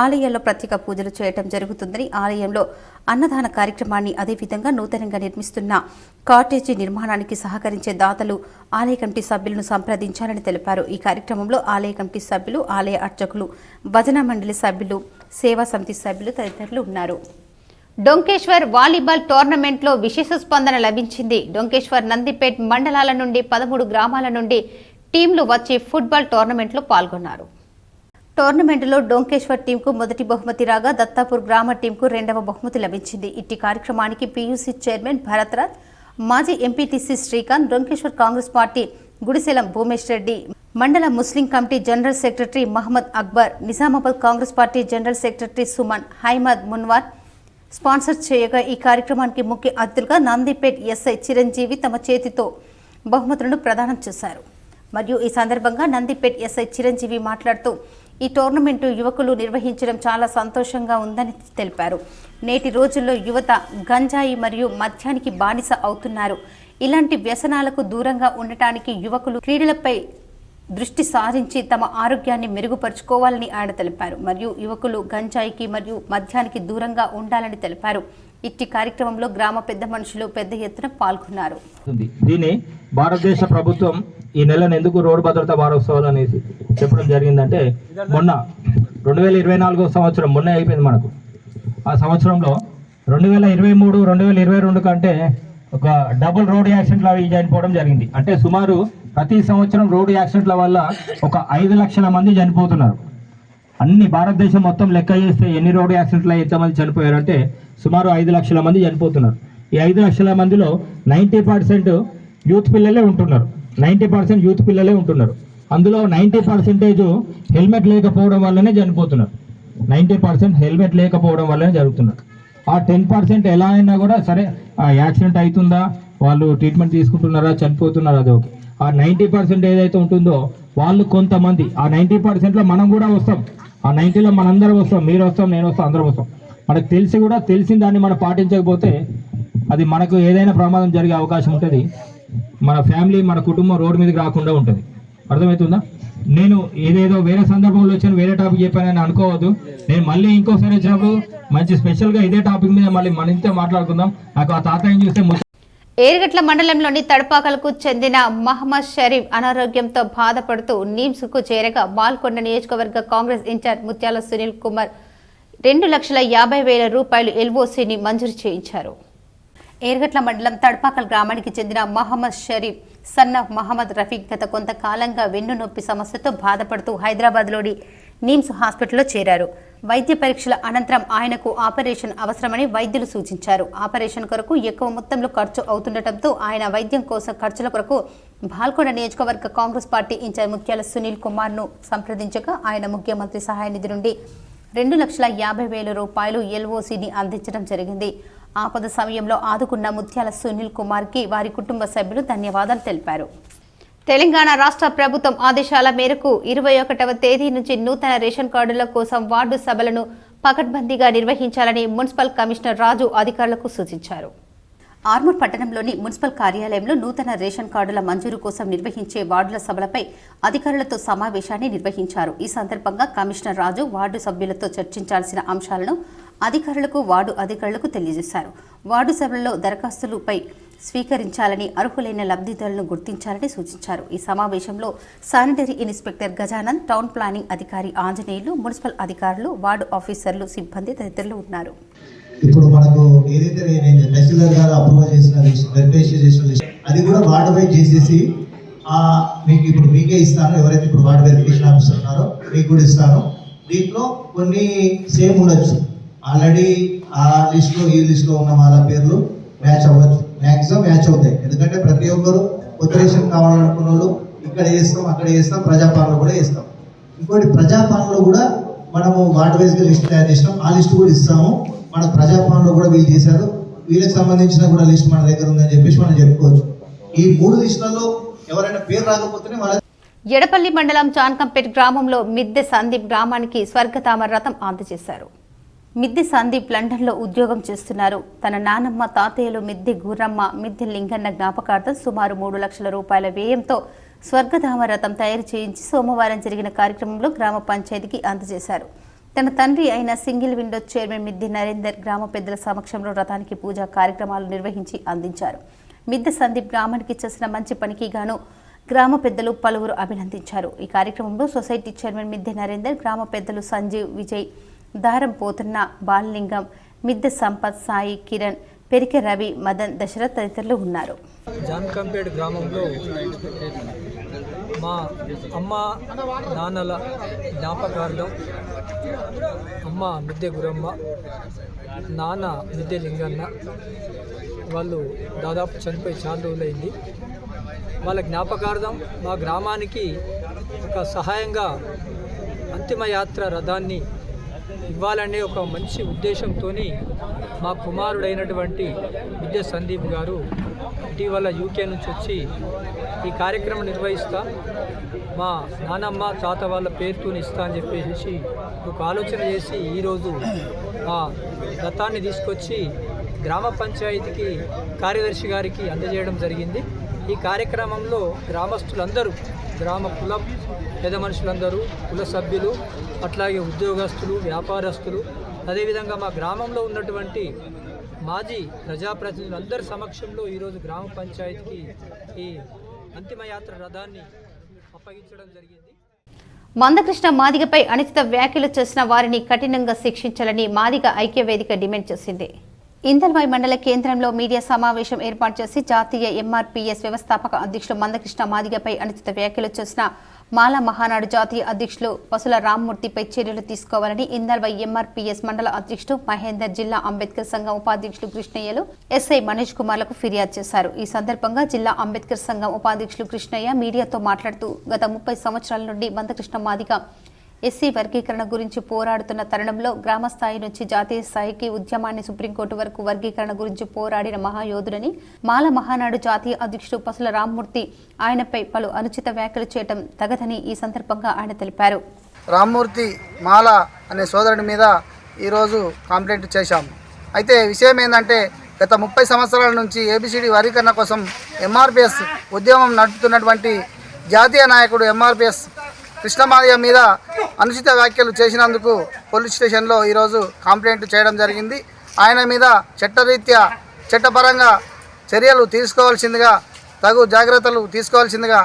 ఆలయాల్లో ప్రత్యేక పూజలు చేయడం జరుగుతుందని, ఆలయంలో అన్నదాన కార్యక్రమాన్ని, అదేవిధంగా నూతనంగా నిర్మిస్తున్న కాటేజీ నిర్మాణానికి సహకరించే దాతలు ఆలయ కమిటీ సభ్యులను సంప్రదించాలని తెలిపారు. ఈ కార్యక్రమంలో ఆలయ కమిటీ సభ్యులు, ఆలయ అర్చకులు, భజన మండలి సభ్యులు, సేవా సమితి సభ్యులు తదితరులు ఉన్నారు. డొంకేశ్వర్ వాలీబాల్ టోర్నమెంట్లో విశేష స్పందన లభించింది. డొంకేశ్వర్, నందిపేట్ మండలాల నుండి 13 గ్రామాల నుండి టీంలు వచ్చి ఫుట్బాల్ టోర్నమెంట్లో పాల్గొన్నారు. టోర్నమెంటులో డొంకేశ్వర్ టీంకు మొదటి బహుమతి రాగా దత్తాపూర్ గ్రామ టీంకు 2వ బహుమతి లభించింది. ఇట్టి కార్యక్రమానికి పీయూసీ చైర్మన్ భరత్రాజ్, మాజీ ఎంపీటీసీ శ్రీకాంత్, డొంకేశ్వర్ కాంగ్రెస్ పార్టీ గుడిసెలం భూమేష్ రెడ్డి, మండల Muslim committee general secretary Mohammed Akbar, Nizamabad Congress party general secretary Suman, Haimad Munwar sponsor చేయగా ఈ కార్యక్రమానికి ముఖ్య అతిథులుగా నందిపేట్ ఎస్ఐ చిరంజీవి తమ చేతితో బహుమతులను ప్రదానం చేశారు. మరియు ఈ సందర్భంగా నందిపేట్ ఎస్ఐ చిరంజీవి మాట్లాడుతూ ఈ టోర్నమెంటు యువకులు నిర్వహించడం చాలా సంతోషంగా ఉందని తెలిపారు. నేటి రోజుల్లో యువత గంజాయి మరియు మద్యానికి బానిస అవుతున్నారు. ఇలాంటి వ్యసనాలకు దూరంగా ఉండటానికి యువకులు క్రీడలపై దృష్టి సారించి తమ ఆరోగ్యాన్ని మెరుగుపరుచుకోవాలని ఆయన తెలిపారు. మరియు యువకులు గంజాయికి మరియు మద్యానికి దూరంగా ఉండాలని తెలిపారు. ఇట్టి కార్యక్రమంలో గ్రామ పెద్ద మనుషులు పెద్ద ఎత్తున పాల్గొన్నారు. దీన్ని భారతదేశ ప్రభుత్వం ఈ నెలను ఎందుకు రోడ్డు భద్రతా వారోత్సవాలు అనేసి చెప్పడం జరిగిందంటే, మొన్న 2024 సంవత్సరం మొన్న అయిపోయింది మనకు. ఆ సంవత్సరంలో 2023, 2022 కంటే ఒక డబుల్ రోడ్ యాక్సిడెంట్లు అవి చనిపోవడం జరిగింది. అంటే సుమారు ప్రతి సంవత్సరం రోడ్డు యాక్సిడెంట్ల వల్ల ఒక 5 లక్షల మంది చనిపోతున్నారు. అన్ని భారతదేశం మొత్తం లెక్క చేస్తే ఎన్ని రోడ్డు యాక్సిడెంట్లు ఎంతమంది చనిపోయారంటే సుమారు 5 లక్షల మంది చనిపోతున్నారు. ఈ 5 లక్షల మందిలో 90% యూత్ పిల్లలే ఉంటున్నారు. 90% యూత్ పిల్లలే ఉంటున్నారు. అందులో 90% హెల్మెట్ లేకపోవడం వల్లనే చనిపోతున్నారు. 90% హెల్మెట్ లేకపోవడం వల్లనే జరుగుతున్నారు. ఆ 10% ఎలా అయినా కూడా సరే యాక్సిడెంట్ అవుతుందా, వాళ్ళు ట్రీట్మెంట్ తీసుకుంటున్నారా, చనిపోతున్నారా, అది ఓకే. ఆ 90% ఏదైతే ఉంటుందో వాళ్ళు కొంతమంది, ఆ 90%లో మనం కూడా వస్తాం. ఆ 90లో మనందరం వస్తాం, మీరు వస్తాం, నేను వస్తాం, అందరం వస్తాం. మనకు తెలిసి కూడా తెలిసిన దాన్ని మనం పాటించకపోతే అది మనకు ఏదైనా ప్రమాదం జరిగే అవకాశం ఉంటుంది. మన ఫ్యామిలీ, మన కుటుంబం రోడ్డు మీదకి రాకుండా ఉంటుంది. అర్థమవుతుందా? నేను ఏదేదో వేరే సందర్భంలో వచ్చాను, వేరే టాపిక్ చెప్పానని అనుకోవద్దు. నేను మళ్ళీ ఇంకోసారి వచ్చినప్పుడు మంచి స్పెషల్గా ఇదే టాపిక్ మీద మళ్ళీ మన ఇంతే మాట్లాడుకుందాం. నాకు ఆ తాతయ్యని చూస్తే ఏరుగట్ల మండలంలోని తడపాకలకు చెందిన మహమ్మద్ షరీఫ్ అనారోగ్యంతో బాధపడుతూ నిమ్స్కు చేరగా బాల్కొండ నియోజకవర్గ కాంగ్రెస్ ఇన్ఛార్జ్ ముత్యాల సునీల్ కుమార్ 2,50,000 రూపాయలు ఎల్ఓసిని మంజూరు చేయించారు. ఏరుగట్ల మండలం తడపాకల్ గ్రామానికి చెందిన మహమ్మద్ షరీఫ్ సన్ ఆఫ్ మహమ్మద్ రఫీక్ గత కొంతకాలంగా వెన్ను నొప్పి సమస్యతో బాధపడుతూ హైదరాబాద్లోని నిమ్స్ హాస్పిటల్లో చేరారు. వైద్య పరీక్షల అనంతరం ఆయనకు ఆపరేషన్ అవసరమని వైద్యులు సూచించారు. ఆపరేషన్ కొరకు ఎక్కువ మొత్తంలో ఖర్చు అవుతుండటంతో ఆయన వైద్యం కోసం ఖర్చుల కొరకు బాల్కొండ నియోజకవర్గ కాంగ్రెస్ పార్టీ ఇన్ఛార్జ్ ముత్యాల సునీల్ కుమార్ను సంప్రదించగా ఆయన ముఖ్యమంత్రి సహాయ నిధి నుండి 2,50,000 రూపాయలు ఎల్ఓసిని అందించడం జరిగింది. ఆపద సమయంలో ఆదుకున్న ముత్యాల సునీల్ కుమార్కి వారి కుటుంబ సభ్యులు ధన్యవాదాలు తెలిపారు. తెలంగాణ రాష్ట్ర ప్రభుత్వం ఆదేశాల మేరకు 21వ తేదీ నుంచి నూతన రేషన్ కార్డుల కోసం వార్డు సభలను పకడ్బందీగా నిర్వహించాలని మున్సిపల్ కమిషనర్ రాజు అధికారులకు సూచించారు. ఆర్మూర్ పట్టణంలోని మున్సిపల్ కార్యాలయంలో నూతన రేషన్ కార్డుల మంజూరు కోసం నిర్వహించే వార్డుల సభలపై అధికారులతో సమావేశాన్ని నిర్వహించారు. ఈ సందర్భంగా కమిషనర్ రాజు వార్డు సభ్యులతో చర్చించాల్సిన అంశాలను అధికారులకు, వార్డు అధికారులకు తెలియజేశారు. వార్డు సభలలో దరఖాస్తులపై స్వీకరించాలని, అర్హులైన లబ్ధిదారులను గుర్తించాలని సూచించారు. ఈ సమావేశంలో sanitary inspector Gajanand, town planning అధికారి ఆంజనేయులు, మున్సిపల్ అధికారులు, వార్డు ఆఫీసర్లు, సిబ్బంది తదితరులు ఉన్నారు. ఇప్పుడు మనకు ఏదైతే నేను తహసీల్దార్ గారు అప్రూవల్ చేసిన లిస్ట్ అది కూడా వార్డు వైజ్ చేసేసి మీకు ఇప్పుడు మీకే ఇస్తాను. ఎవరైతే ఇప్పుడు వార్డు వెరిఫికేషన్ ఆఫీసర్ ఉన్నారో మీకు కూడా ఇస్తాను. దీంట్లో కొన్ని సేమ్ ఉండొచ్చు. ఆల్రెడీ ఆ లిస్ట్లో ఈ లిస్ట్లో ఉన్న వాళ్ళ పేర్లు మ్యాచ్ అవ్వచ్చు, మ్యాక్సిమం మ్యాచ్ అవుతాయి. ఎందుకంటే ప్రతి ఒక్కరు కొత్త రేషన్ కావాలనుకున్న వాళ్ళు ఇక్కడ చేస్తాం, అక్కడ చేస్తాం, ప్రజాపాలనలో కూడా చేస్తాం. ఇంకోటి ప్రజాపాలనలో కూడా మనము వార్డు వైజ్గా లిస్ట్ తయారు చేసినాం. ఆ లిస్ట్ కూడా ఇస్తాము. మన ప్రజాపాలనలో కూడా వీళ్ళు చేశారు, వీళ్ళకి సంబంధించిన కూడా లిస్ట్ మన దగ్గర ఉందని చెప్పేసి మనం చెప్పుకోవచ్చు. ఈ 3 లిస్టులలో ఎవరైనా పేరు రాకపోతేనే వాళ్ళ ఎడపల్లి మండలం చాన్కంపేట్ గ్రామంలో మిద్దె సందీప్ గ్రామానికి స్వర్గధామ రథం అందజేశారు. మిద్దె సందీప్ లండన్లో ఉద్యోగం చేస్తున్నారు. తన నానమ్మ, తాతయ్యలు మిద్దె గుర్రమ్మ, మిద్దె లింగన్న జ్ఞాపకార్థం సుమారు 3 లక్షల రూపాయల వ్యయంతో స్వర్గధామ రథం తయారు చేయించి సోమవారం జరిగిన కార్యక్రమంలో గ్రామ పంచాయతీకి అందజేశారు. తన తండ్రి అయిన సింగిల్ విండో చైర్మన్ మిద్దె నరేందర్ గ్రామ పెద్దల సమక్షంలో రథానికి పూజా కార్యక్రమాలు నిర్వహించి అందించారు. మిద్దె సందీప్ గ్రామానికి చేసిన మంచి పనికి గాను గ్రామ పెద్దలు పలువురు అభినందించారు. ఈ కార్యక్రమంలో సొసైటీ చైర్మన్ మిద్దె నరేందర్, గ్రామ పెద్దలు సంజీవ్, విజయ్, దారం పోతున్న, బాలలింగం, మిద్దె సంపత్, సాయి, కిరణ్, పెరికె రవి, మదన్, దశరథ్ తదితరులు ఉన్నారు. జాన్కంపేట్ గ్రామంలో మా అమ్మ నాన్నల జ్ఞాపకార్థం అమ్మ మిద్దె గురమ్మ, నాన్న మిద్దె లింగన్న వాళ్ళు దాదాపు చనిపోయి చాలా రోజులైంది. వాళ్ళ జ్ఞాపకార్థం మా గ్రామానికి ఒక సహాయంగా అంతిమయాత్ర రథాన్ని ఇవ్వాలనే ఒక మంచి ఉద్దేశంతో మా కుమారుడైనటువంటి మిద్దె సందీప్ గారు ఇటీవల యూకే నుంచి వచ్చి ఈ కార్యక్రమం నిర్వహిస్తా మా నానమ్మ తాత వాళ్ళ పేరుతో ఇస్తా అని చెప్పేసి ఒక ఆలోచన చేసి ఈరోజు ఆ రథాన్ని తీసుకొచ్చి గ్రామ పంచాయతీకి కార్యదర్శి గారికి అందజేయడం జరిగింది. ఈ కార్యక్రమంలో గ్రామస్తులందరూ, గ్రామ కులం పెద్ద మనుషులందరూ, కుల సభ్యులు, అట్లాగే ఉద్యోగస్తులు, వ్యాపారస్తులు, అదేవిధంగా మా గ్రామంలో ఉన్నటువంటి మాజీ ప్రజాప్రతినిధులందరి సమక్షంలో ఈరోజు గ్రామ పంచాయతీకి ఈ అంతిమయాత్ర రథాన్ని అప్పగించడం జరిగింది. మందకృష్ణ మాదిగపై అనుచిత వ్యాఖ్యలు చేసిన వారిని కఠినంగా శిక్షించాలని మాదిగ ఐక్యవేదిక డిమాండ్ చేసింది. ఇందల్వాయి మండల కేంద్రంలో మీడియా సమావేశం ఏర్పాటు చేసి జాతీయ ఎంఆర్పీఎస్ వ్యవస్థాపక అధ్యక్షులు మందకృష్ణ మాదిగపై అనుచిత వ్యాఖ్యలు చేసిన మాల మహానాడు జాతీయ అధ్యక్షులు పసుల రామ్మూర్తిపై చర్యలు తీసుకోవాలని ఇందల్వాయి ఎంఆర్పీఎస్ మండల అధ్యక్షుడు మహేందర్, జిల్లా అంబేద్కర్ సంఘం ఉపాధ్యక్షులు కృష్ణయ్యలు ఎస్ఐ మనీష్ కుమార్లకు ఫిర్యాదు చేశారు. ఈ సందర్భంగా జిల్లా అంబేద్కర్ సంఘం ఉపాధ్యక్షులు కృష్ణయ్య మీడియాతో మాట్లాడుతూ గత 30 సంవత్సరాల నుండి మందకృష్ణ మాదిగ ఎస్సీ వర్గీకరణ గురించి పోరాడుతున్న తరుణంలో గ్రామ స్థాయి నుంచి జాతీయ స్థాయికి ఉద్యమాన్ని సుప్రీంకోర్టు వరకు వర్గీకరణ గురించి పోరాడిన మహాయోధుడని మాల మహానాడు జాతీయ అధ్యక్షుడు పసుల రామ్మూర్తి ఆయనపై పలు అనుచిత వ్యాఖ్యలు చేయడం తగదని ఈ సందర్భంగా ఆయన తెలిపారు. రామ్మూర్తి మాల అనే సోదరుడి మీద ఈరోజు కంప్లైంట్ చేశాము. అయితే విషయం ఏంటంటే గత 30 సంవత్సరాల నుంచి ఏబిసిడి వర్గీకరణ కోసం ఎంఆర్పిఎస్ ఉద్యమం నడుపుతున్నటువంటి జాతీయ నాయకుడు ఎంఆర్పిఎస్ కృష్ణ మాదిగ మీద అనుచిత వ్యాఖ్యలు చేసినందుకు పోలీస్ స్టేషన్లో ఈరోజు కంప్లైంట్ చేయడం జరిగింది. ఆయన మీద చట్టరీత్యా చట్టపరంగా చర్యలు తీసుకోవాల్సిందిగా, తగు జాగ్రత్తలు తీసుకోవాల్సిందిగా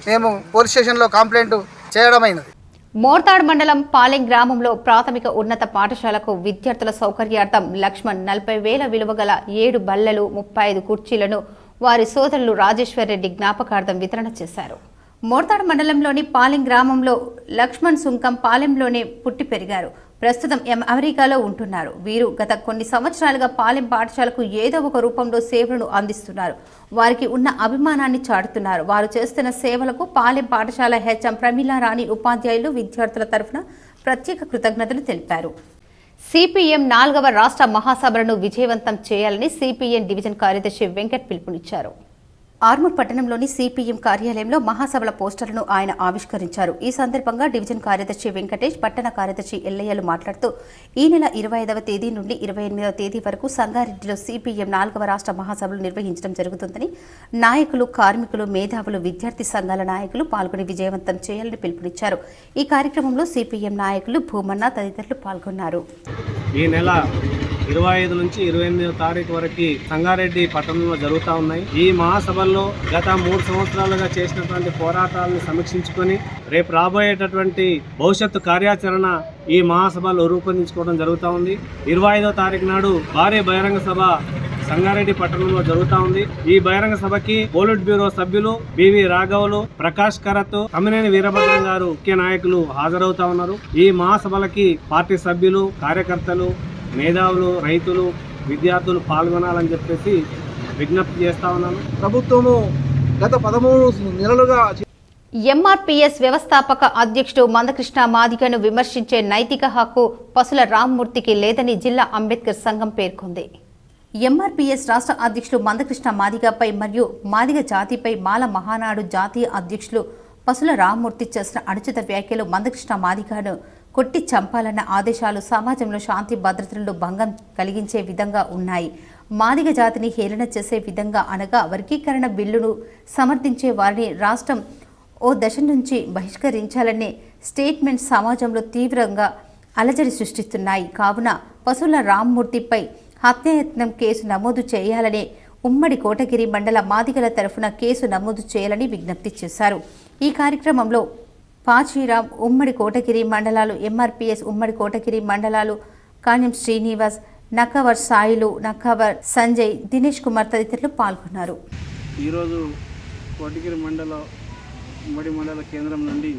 మేము పోలీస్ స్టేషన్లో కంప్లైంట్ చేయడమైనది. మోర్తాడ్ మండలం పాలెం గ్రామంలో ప్రాథమిక ఉన్నత పాఠశాలకు విద్యార్థుల సౌకర్యార్థం లక్ష్మణ్ 40,000 విలువ గల 7 బల్లలు, 35 కుర్చీలను వారి సోదరులు రాజేశ్వర్ రెడ్డి జ్ఞాపకార్థం వితరణ చేశారు. మోర్తాడ్ మండలంలోని పాలెం గ్రామంలో లక్ష్మణ్ సుంకం పాలెంలోనే పుట్టి పెరిగారు. ప్రస్తుతం అమెరికాలో ఉంటున్నారు. వీరు గత కొన్ని సంవత్సరాలుగా పాలెం పాఠశాలకు ఏదో ఒక రూపంలో సేవలను అందిస్తున్నారు. వారికి ఉన్న అభిమానాన్ని చాటుతున్నారు. వారు చేస్తున్న సేవలకు పాలెం పాఠశాల హెచ్ఎం ప్రమీలా రాణి ఉపాధ్యాయులు విద్యార్థుల తరఫున ప్రత్యేక కృతజ్ఞతలు తెలిపారు. సిపిఎం 4వ రాష్ట్ర మహాసభలను విజయవంతం చేయాలని సిపిఎం డివిజన్ కార్యదర్శి వెంకట్ పిలుపునిచ్చారు. ఆర్మూర్ పట్టణంలోని సిపిఎం కార్యాలయంలో మహాసభల పోస్టర్లను ఆయన ఆవిష్కరించారు. ఈ సందర్భంగా డివిజన్ కార్యదర్శి వెంకటేష్, పట్టణ కార్యదర్శి ఎల్లయ్యలు మాట్లాడుతూ ఈ నెల 25వ తేదీ నుండి 28వ తేదీ వరకు సంగారెడ్డిలో సిపిఎం 4వ రాష్ట్ర మహాసభలు నిర్వహించడం జరుగుతుందని నాయకులు, కార్మికులు, మేధావులు, విద్యార్థి సంఘాల నాయకులు పాల్గొని విజయవంతం చేయాలని పిలుపునిచ్చారు. ఈ కార్యక్రమంలో సిపిఎం నాయకులు భూమన్న తదితరులు పాల్గొన్నారు. ఈ నెల 25 నుంచి 28వ తారీఖు వరకు సంగారెడ్డి పట్టణంలో జరుగుతూ ఉన్నాయి. ఈ మహాసభల్లో గత 3 సంవత్సరాలుగా చేసినటువంటి పోరాటాలను సమీక్షించుకొని రేపు రాబోయేటటువంటి భవిష్యత్తు కార్యాచరణ ఈ మహాసభలో రూపొందించుకోవడం జరుగుతూ ఉంది. 25వ తారీఖు నాడు భారీ బహిరంగ సభ సంగారెడ్డి పట్టణంలో జరుగుతూ ఉంది. ఈ బహిరంగ సభకి పోలిట్ బ్యూరో సభ్యులు బివి రాఘవులు, ప్రకాష్ కరత్, తమ్మినేని వీరభద్రం గారు ముఖ్య నాయకులు హాజరవుతా ఉన్నారు. ఈ మహాసభలకి పార్టీ సభ్యులు, కార్యకర్తలు, మేధావులు, రైతులు, విద్యార్థులు పాల్గొనాలని చెప్పేసి విజ్ఞప్తి చేస్తా ఉన్నాను. ప్రభుత్వము గత 13 నెలలుగా ఎంఆర్పీఎస్ వ్యవస్థాపక అధ్యక్షుడు మందకృష్ణ మాదిగను విమర్శించే నైతిక హక్కు పసుల రామ్మూర్తికి లేదని జిల్లా అంబేద్కర్ సంఘం పేర్కొంది. ఎంఆర్పీఎస్ రాష్ట్ర అధ్యక్షులు మందకృష్ణ మాదిగపై మరియు మాదిగ జాతిపై మాల మహానాడు జాతీయ అధ్యక్షులు పసుల రామ్మూర్తి చేసిన అనుచిత వ్యాఖ్యలు మందకృష్ణ మాదిగను కొట్టి చంపాలన్న ఆదేశాలు సమాజంలో శాంతి భద్రతలను భంగం కలిగించే విధంగా ఉన్నాయి. మాదిగ జాతిని హేళన చేసే విధంగా అనగా వర్గీకరణ బిల్లును సమర్థించే వారిని రాష్ట్రం ఓ దశ నుంచి బహిష్కరించాలనే స్టేట్మెంట్ సమాజంలో తీవ్రంగా అలజడి సృష్టిస్తున్నాయి. కావున పసుల రామ్మూర్తిపై హత్యాయత్నం కేసు నమోదు చేయాలనే ఉమ్మడి కోటగిరి మండల మాదిగల తరఫున కేసు నమోదు చేయాలని విజ్ఞప్తి చేశారు. ఈ కార్యక్రమంలో పాచీరాం ఉమ్మడి కోటగిరి మండలాలు, ఎంఆర్పీఎస్ ఉమ్మడి కోటగిరి మండలాలు కాణ్యం శ్రీనివాస్, నక్కవర్ సాయిలు, నక్కవర్ సంజయ్, దినేష్ కుమార్ తదితరులు పాల్గొన్నారు. ఈరోజు కోటగిరి ఉమ్మడి మండల కేంద్రం నుండి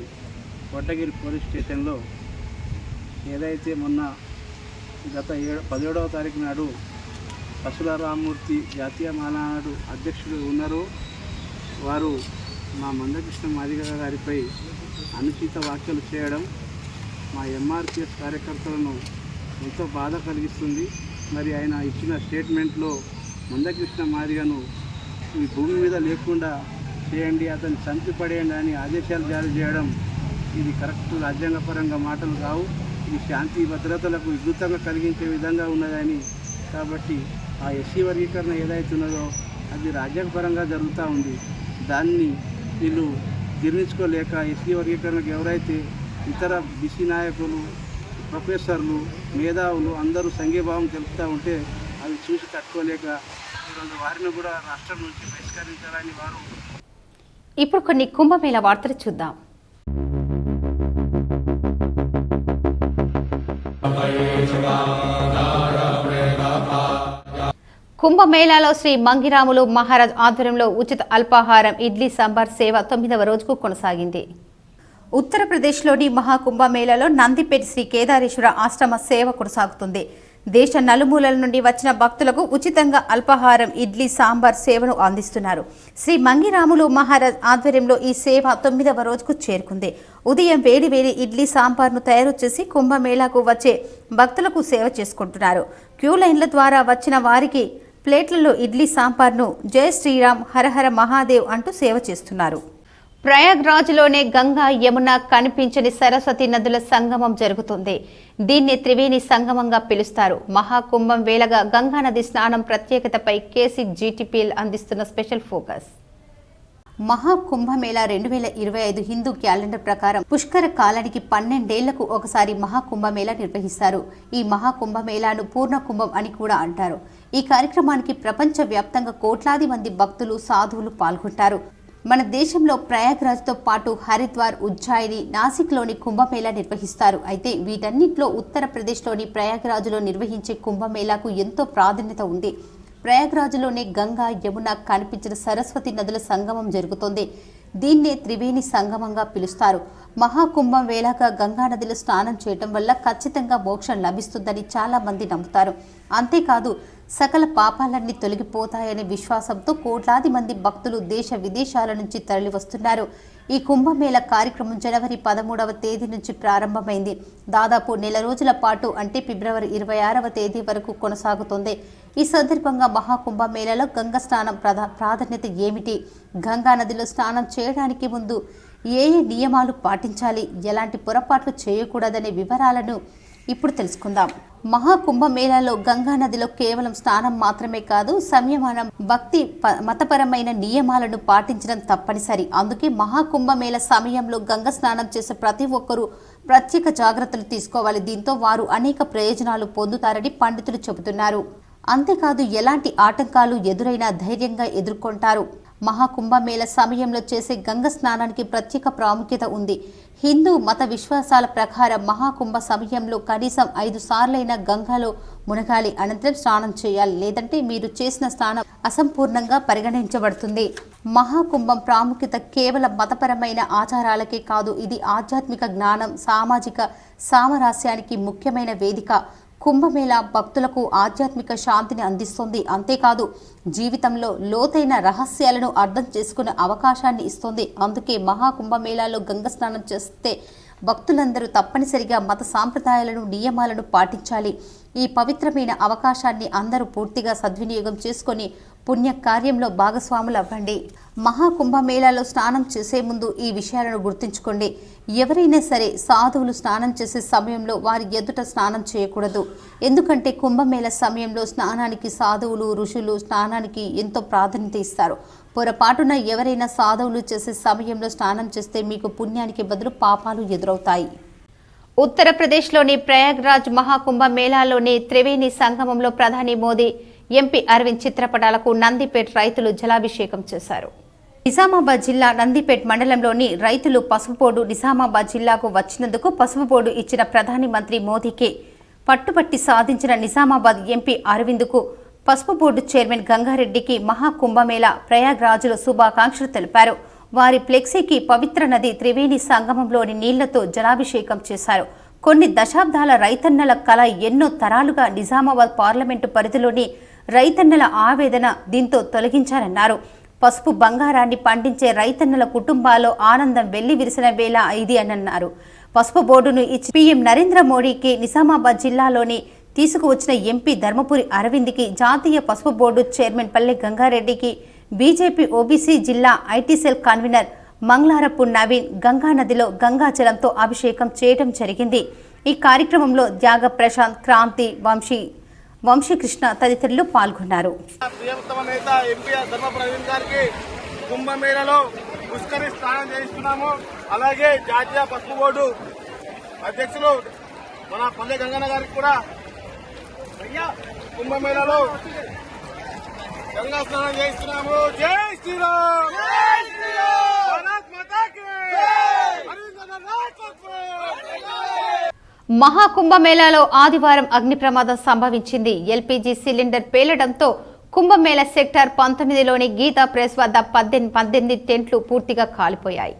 కోటగిరి పోలీస్ స్టేషన్లో ఏదైతే మొన్న గత 17వ తారీఖు నాడు పసుల రామ్మూర్తి జాతీయ మాలనాడు అధ్యక్షుడు ఉన్నారో వారు మా మందకృష్ణ మాదిగ గారిపై అనుచిత వ్యాఖ్యలు చేయడం మా ఎంఆర్పిఎస్ కార్యకర్తలను ఎంతో బాధ కలిగిస్తుంది. మరి ఆయన ఇచ్చిన స్టేట్మెంట్లో మందకృష్ణ మాదిగను ఈ భూమి మీద లేకుండా చేయండి, అతన్ని చంపి పడేయండి అని ఆదేశాలు జారీ చేయడం ఇది కరెక్ట్ రాజ్యాంగపరంగా మాటలు కావు. ఇది శాంతి భద్రతలకు విఘాతం కలిగించే విధంగా ఉన్నదని, కాబట్టి ఆ ఎస్సీ వర్గీకరణ ఏదైతే ఉన్నదో అది రాజ్యాంగపరంగా జరుగుతూ ఉంది. దాన్ని వీళ్ళు జీర్ణించుకోలేక ఎస్సీ వర్గీకరణకు ఎవరైతే ఇతర బీసీ నాయకులు, ప్రొఫెసర్లు, మేధావులు అందరూ సంఘీభావం తెలుపుతూ ఉంటే అవి చూసి తట్టుకోలేక ఈరోజు వారిని కూడా రాష్ట్రం నుంచి బహిష్కరించాలని వారు. ఇప్పుడు కొన్ని కుంభమేళ వార్తలు చూద్దాం. కుంభమేళాలో శ్రీ మంగిరాములు మహారాజ్ ఆధ్వర్యంలో ఉచిత అల్పాహారం ఇడ్లీ సాంబార్ సేవ 9వ రోజుకు కొనసాగింది. ఉత్తరప్రదేశ్లోని మహాకుంభమేళాలో నందిపేట శ్రీ కేదారేశ్వర ఆశ్రమ సేవ కొనసాగుతుంది. దేశ నలుమూలల నుండి వచ్చిన భక్తులకు ఉచితంగా అల్పాహారం ఇడ్లీ సాంబార్ సేవను అందిస్తున్నారు. శ్రీ మంగిరాములు మహారాజ్ ఆధ్వర్యంలో ఈ సేవ 9వ రోజుకు చేరుకుంది. ఉదయం వేడి ఇడ్లీ సాంబార్ను తయారు చేసి కుంభమేళాకు వచ్చే భక్తులకు సేవ చేసుకుంటున్నారు. క్యూ లైన్ల ద్వారా వచ్చిన వారికి ప్లేట్లలో ఇడ్లీ సాంబార్ను జై శ్రీరామ్ హరహర మహాదేవ్ అంటూ సేవ చేస్తున్నారు. ప్రయాగ్రాజ్లోనే గంగా యమున కనిపించని సరస్వతి నదుల సంగమం జరుగుతుంది. దీన్ని త్రివేణి సంగమంగా పిలుస్తారు. మహాకుంభం వేళగా గంగా నది స్నానం ప్రత్యేకతపై KCGTPL అందిస్తున్న special focus. Maha Kumbh Mela 2025 Hindu calendar ప్రకారం పుష్కర కాలానికి 12 ఏళ్లకు ఒకసారి మహాకుంభమేళా నిర్వహిస్తారు. ఈ మహాకుంభమేళాను పూర్ణ కుంభం అని కూడా అంటారు. ఈ కార్యక్రమానికి ప్రపంచ వ్యాప్తంగా కోట్లాది మంది భక్తులు సాధువులు పాల్గొంటారు. మన దేశంలో ప్రయాగ్రాజ్తో పాటు హరిద్వార్, ఉజ్జయిని, నాసిక్లోని కుంభమేళా నిర్వహిస్తారు. అయితే వీటన్నిటిలో ఉత్తరప్రదేశ్లోని ప్రయాగ్రాజ్లో నిర్వహించే కుంభమేళాకు ఎంతో ప్రాధాన్యత ఉంది. ప్రయాగ్రాజ్లోనే గంగా యమున కనిపించిన సరస్వతి నదుల సంగమం జరుగుతోంది. దీన్నే త్రివేణి సంగమంగా పిలుస్తారు. మహాకుంభం వేళగా గంగా నదిలో స్నానం చేయటం వల్ల ఖచ్చితంగా మోక్షం లభిస్తుందని చాలా మంది నమ్ముతారు. అంతేకాదు సకల పాపాలన్నీ తొలగిపోతాయనే విశ్వాసంతో కోట్లాది మంది భక్తులు దేశ విదేశాల నుంచి తరలి వస్తున్నారు. ఈ కుంభమేళ కార్యక్రమం జనవరి 13వ తేదీ నుంచి ప్రారంభమైంది. దాదాపు నెల రోజుల పాటు అంటే ఫిబ్రవరి 26వ తేదీ వరకు కొనసాగుతుంది. ఈ సందర్భంగా మహాకుంభమేళలో గంగా స్నానం ప్రాధాన్యత ఏమిటి, గంగా నదిలో స్నానం చేయడానికి ముందు ఏ నియమాలు పాటించాలి, ఎలాంటి పొరపాట్లు చేయకూడదనే వివరాలను ఇప్పుడు తెలుసుకుందాం. మహాకుంభమేళాలో గంగా నదిలో కేవలం స్నానం మాత్రమే కాదు, సంయమనం, భక్తి, మతపరమైన నియమాలను పాటించడం తప్పనిసరి. అందుకే మహాకుంభమేళ సమయంలో గంగా స్నానం చేసే ప్రతి ఒక్కరూ ప్రత్యేక జాగ్రత్తలు తీసుకోవాలి. దీంతో వారు అనేక ప్రయోజనాలు పొందుతారని పండితులు చెబుతున్నారు. అంతేకాదు ఎలాంటి ఆటంకాలు ఎదురైనా ధైర్యంగా ఎదుర్కొంటారు. మహాకుంభమేళ సమయంలో చేసే గంగ స్నానానికి ప్రత్యేక ప్రాముఖ్యత ఉంది. హిందూ మత విశ్వాసాల ప్రకారం మహాకుంభ సమయంలో కనీసం 5 సార్లైనా గంగలో మునగాలి, అనంతరం స్నానం చేయాలి. లేదంటే మీరు చేసిన స్నానం అసంపూర్ణంగా పరిగణించబడుతుంది. మహాకుంభం ప్రాముఖ్యత కేవలం మతపరమైన ఆచారాలకే కాదు, ఇది ఆధ్యాత్మిక జ్ఞానం, సామాజిక సామరస్యానికి ముఖ్యమైన వేదిక. కుంభమేళ భక్తులకు ఆధ్యాత్మిక శాంతిని అందిస్తుంది. అంతేకాదు జీవితంలో లోతైన రహస్యాలను అర్థం చేసుకునే అవకాశాన్ని ఇస్తుంది. అందుకే మహాకుంభమేళాలో గంగ స్నానం చేస్తే భక్తులందరూ తప్పనిసరిగా మత సాంప్రదాయాలను, నియమాలను పాటించాలి. ఈ పవిత్రమైన అవకాశాన్ని అందరూ పూర్తిగా సద్వినియోగం చేసుకొని పుణ్య కార్యంలో భాగస్వాములు అవ్వండి. మహాకుంభమేళాలో స్నానం చేసే ముందు ఈ విషయాలను గుర్తుంచుకోండి. ఎవరైనా సరే సాధువులు స్నానం చేసే సమయంలో వారి ఎదుట స్నానం చేయకూడదు. ఎందుకంటే కుంభమేళ సమయంలో స్నానానికి సాధువులు, ఋషులు స్నానానికి ఎంతో ప్రాధాన్యత ఇస్తారు. పొరపాటున ఎవరైనా సాధువులు చేసే సమయంలో స్నానం చేస్తే మీకు పుణ్యానికి బదులు పాపాలు ఎదురవుతాయి. ఉత్తరప్రదేశ్లోని ప్రయాగ్రాజ్ మహాకుంభమేళాలోని త్రివేణి సంగమంలో ప్రధాని మోదీ, ఎంపీ అరవింద్ చిత్రపటాలకు నందిపేట్ రైతులు జలాభిషేకం చేశారు. నిజామాబాద్ జిల్లా నందిపేట్ మండలంలోని రైతులు పసుపుబోర్డు నిజామాబాద్ జిల్లాకు వచ్చినందుకు పసుపుబోర్డు ఇచ్చిన ప్రధాని మంత్రి మోదీకి పట్టుబట్టి సాధించిన నిజామాబాద్ ఎంపీ అరవింద్కు పసుపు బోర్డు చైర్మన్ గంగారెడ్డికి మహాకుంభమేళా ప్రయాగ్రాజ్లో శుభాకాంక్షలు తెలిపారు. వారి ఫ్లెక్సీకి పవిత్ర నది త్రివేణి సంగమంలోని నీళ్లతో జలాభిషేకం చేశారు. కొన్ని దశాబ్దాల రైతన్నల కళ ఎన్నో తరాలుగా నిజామాబాద్ పార్లమెంటు పరిధిలోని రైతన్నల ఆవేదన దీంతో తొలగించారన్నారు. పసుపు బంగారాన్ని పండించే రైతన్నల కుటుంబాల్లో ఆనందం వెళ్లి విరిసిన వేళ ఇది అని అన్నారు. పసుపు బోర్డును ఇచ్చి పీఎం నరేంద్ర మోడీకి నిజామాబాద్ జిల్లాలోని తీసుకువచ్చిన ఎంపీ ధర్మపురి అరవింద్కి, జాతీయ పసుపు బోర్డు చైర్మన్ పల్లె గంగారెడ్డికి, బీజేపీ ఓబీసీ జిల్లా IT cell convener Mangalarapu Naveen గంగానదిలో గంగాజలంతో అభిషేకం చేయడం జరిగింది. ఈ కార్యక్రమంలో త్యాగ ప్రశాంత్, క్రాంతి, వంశీకృష్ణ తదితరులు పాల్గొన్నారు. ప్రియతమ నేత ఎంపీ ధర్మపురి అరవింద్ గారికి కుంభమేళలో పుష్కరి స్నానం చేయిస్తున్నాము. అలాగే జాతీయ పసుపు బోర్డు అధ్యక్షులు మన పల్లె గంగన్న గారికి కూడా కుంభమేళలో గంగా స్నానం చేయిస్తున్నాము. జై శ్రీరామ్, భారత్ మాతా కీ, మహాకుంభమేళాలో ఆదివారం అగ్ని ప్రమాదం సంభవించింది. ఎల్పీజీ సిలిండర్ పేలడంతో కుంభమేళా సెక్టార్ 19లోని గీతా ప్రెస్ వద్ద 18 టెంట్లు పూర్తిగా కాలిపోయాయి.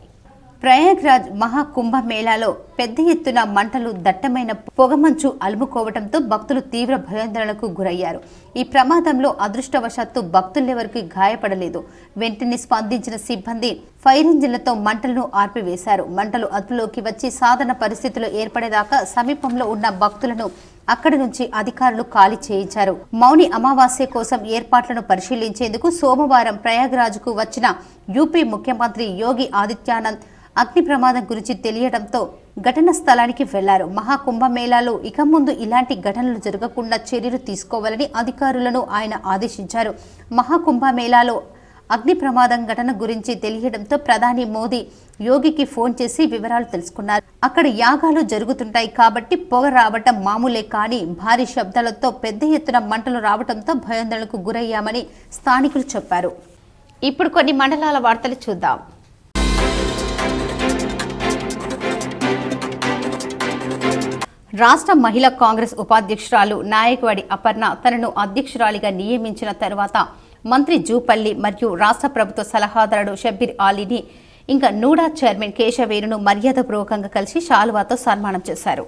ప్రయాగ్రాజ్ మహాకుంభమేళాలో పెద్ద ఎత్తున మంటలు, దట్టమైన పొగమంచు అలుముకోవడంతో భక్తులు తీవ్ర భయాందోళనకు గురయ్యారు. ఈ ప్రమాదంలో అదృష్టవశాత్తు భక్తులెవరికి గాయపడలేదు. వెంటనే స్పందించిన సిబ్బంది ఫైర్ ఇంజిన్లతో మంటలను ఆర్పివేశారు. మంటలు అదుపులోకి వచ్చి సాధారణ పరిస్థితులు ఏర్పడేదాకా సమీపంలో ఉన్న భక్తులను అక్కడి నుంచి అధికారులు ఖాళీ చేయించారు. మౌని అమావాస్య కోసం ఏర్పాట్లను పరిశీలించేందుకు సోమవారం ప్రయాగ్రాజ్కు వచ్చిన యూపీ ముఖ్యమంత్రి యోగి ఆదిత్యనాథ్ అగ్ని ప్రమాదం గురించి తెలియడంతో ఘటన స్థలానికి వెళ్లారు. మహాకుంభమేళాలో ఇక ముందు ఇలాంటి ఘటనలు జరగకుండా చర్యలు తీసుకోవాలని అధికారులను ఆయన ఆదేశించారు. మహాకుంభమేళాలో అగ్ని ప్రమాదం ఘటన గురించి తెలియడంతో ప్రధాని మోదీ యోగికి ఫోన్ చేసి వివరాలు తెలుసుకున్నారు. అక్కడ యాగాలు జరుగుతుంటాయి కాబట్టి పొగ రావటం మామూలే, కానీ భారీ శబ్దాలతో పెద్ద ఎత్తున మంటలు రావడంతో భయాందోళనకు గురయ్యామని స్థానికులు చెప్పారు. ఇప్పుడు కొన్ని మండలాల వార్తలు చూద్దాం. రాష్ట్ర మహిళా కాంగ్రెస్ ఉపాధ్యక్షురాలు నాయకవాడి అపర్ణ తనను అధ్యక్షురాలిగా నియమించిన తర్వాత మంత్రి జూపల్లి మరియు రాష్ట్ర ప్రభుత్వ సలహాదారుడు షబ్బీర్ ఆలీని ఇంకా నూడా చైర్మన్ కేశవేరును మర్యాదపూర్వకంగా కలిసి శాలువాతో సన్మానం చేశారు.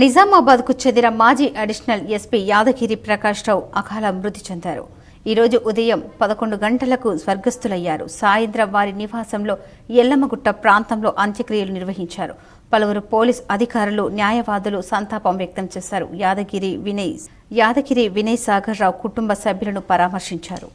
నిజామాబాద్కు చెందిన మాజీ అడిషనల్ ఎస్పీ యాదగిరి ప్రకాష్ రావు అకాల మృతి చెందారు. ఈరోజు ఉదయం 11 గంటలకు స్వర్గస్థులయ్యారు. సాయంత్రం వారి నివాసంలో ఎల్లమ్మగుట్ట ప్రాంతంలో అంత్యక్రియలు నిర్వహించారు. పలువురు పోలీస్ అధికారులు, న్యాయవాదులు సంతాపం వ్యక్తం చేశారు. యాదగిరి వినయ్ సాగర్ రావు కుటుంబ సభ్యులను పరామర్శించారు.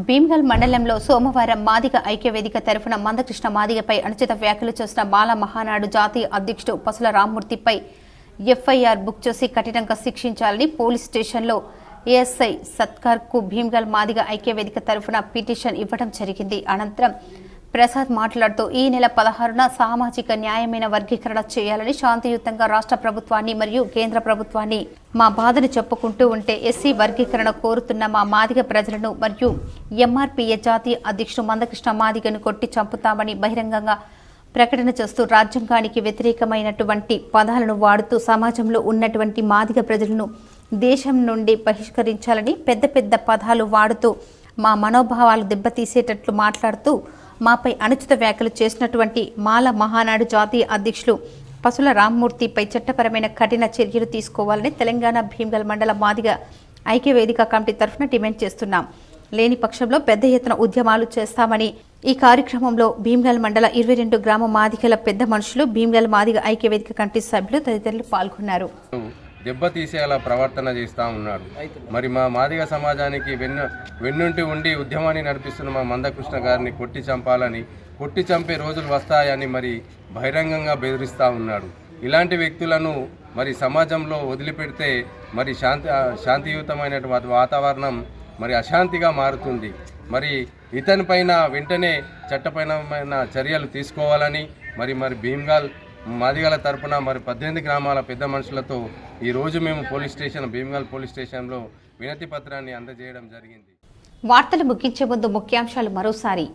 భీమ్గల్ మండలంలో సోమవారం మాదిగ ఐక్యవేదిక తరఫున మందకృష్ణ మాదిగపై అనుచిత వ్యాఖ్యలు చేసిన మాల మహానాడు జాతీయ అధ్యక్షుడు పసుల రామ్మూర్తిపై ఎఫ్ఐఆర్ బుక్ చేసి కఠినంగా శిక్షించాలని పోలీస్ స్టేషన్లో ఏఎస్ఐ సత్కార్కు భీమ్గల్ మాదిగ ఐక్యవేదిక తరఫున పిటిషన్ ఇవ్వడం జరిగింది. అనంతరం ప్రసాద్ మాట్లాడుతూ ఈ నెల 16న సామాజిక న్యాయమైన వర్గీకరణ చేయాలని, శాంతియుతంగా రాష్ట్ర ప్రభుత్వాన్ని మరియు కేంద్ర ప్రభుత్వాన్ని మా బాధను చెప్పుకుంటూ ఉంటే ఎస్సీ వర్గీకరణ కోరుతున్న మా మాదిగ ప్రజలను మరియు ఎంఆర్పీఏ జాతీయ అధ్యక్షుడు మందకృష్ణ మాదిగను కొట్టి చంపుతామని బహిరంగంగా ప్రకటన చేస్తూ రాజ్యాంగానికి వ్యతిరేకమైనటువంటి పదాలను వాడుతూ సమాజంలో ఉన్నటువంటి మాదిగ ప్రజలను దేశం నుండి బహిష్కరించాలని పెద్ద పెద్ద పదాలు వాడుతూ మా మనోభావాలు దెబ్బతీసేటట్లు మాట్లాడుతూ మాపై అనుచిత వ్యాఖ్యలు చేసినటువంటి మాల మహానాడు జాతీయ అధ్యక్షులు పసుల రామ్మూర్తిపై చట్టపరమైన కఠిన చర్యలు తీసుకోవాలని తెలంగాణ భీమ్గల్ మండల మాదిగ ఐక్యవేదిక కమిటీ తరఫున డిమాండ్ చేస్తున్నాం. లేని పక్షంలో పెద్ద ఎత్తున ఉద్యమాలు చేస్తామని ఈ కార్యక్రమంలో భీమ్గల్ మండల 22 గ్రామ మాదిగల పెద్ద మనుషులు, భీమ్గల్ మాదిగ ఐక్యవేదిక కమిటీ సభ్యులు తదితరులు పాల్గొన్నారు. దెబ్బతీసేలా ప్రవర్తన చేస్తూ ఉన్నాడు. మరి మా మాదిగ సమాజానికి వెన్నుంటి ఉండి ఉద్యమాన్ని నడిపిస్తున్న మా మందకృష్ణ గారిని కొట్టి చంపాలని, కొట్టి చంపే రోజులు వస్తాయని మరి బహిరంగంగా బెదిరిస్తూ ఉన్నాడు. ఇలాంటి వ్యక్తులను మరి సమాజంలో వదిలిపెడితే మరి శాంతియుతమైన వాతావరణం మరి అశాంతిగా మారుతుంది. మరి ఇతనిపైన వెంటనే చట్టపరమైన చర్యలు తీసుకోవాలని మరి భీమ్గల్ మాదిగల తరపున మరి 18 గ్రామాల పెద్ద మనుషులతో ఈరోజు మేము భీమ్గల్ పోలీస్ స్టేషన్లో వినతి పత్రాన్ని అందజేయడం జరిగింది. వార్తలు ముగించే ముందు ముఖ్యాంశాలు మరోసారి.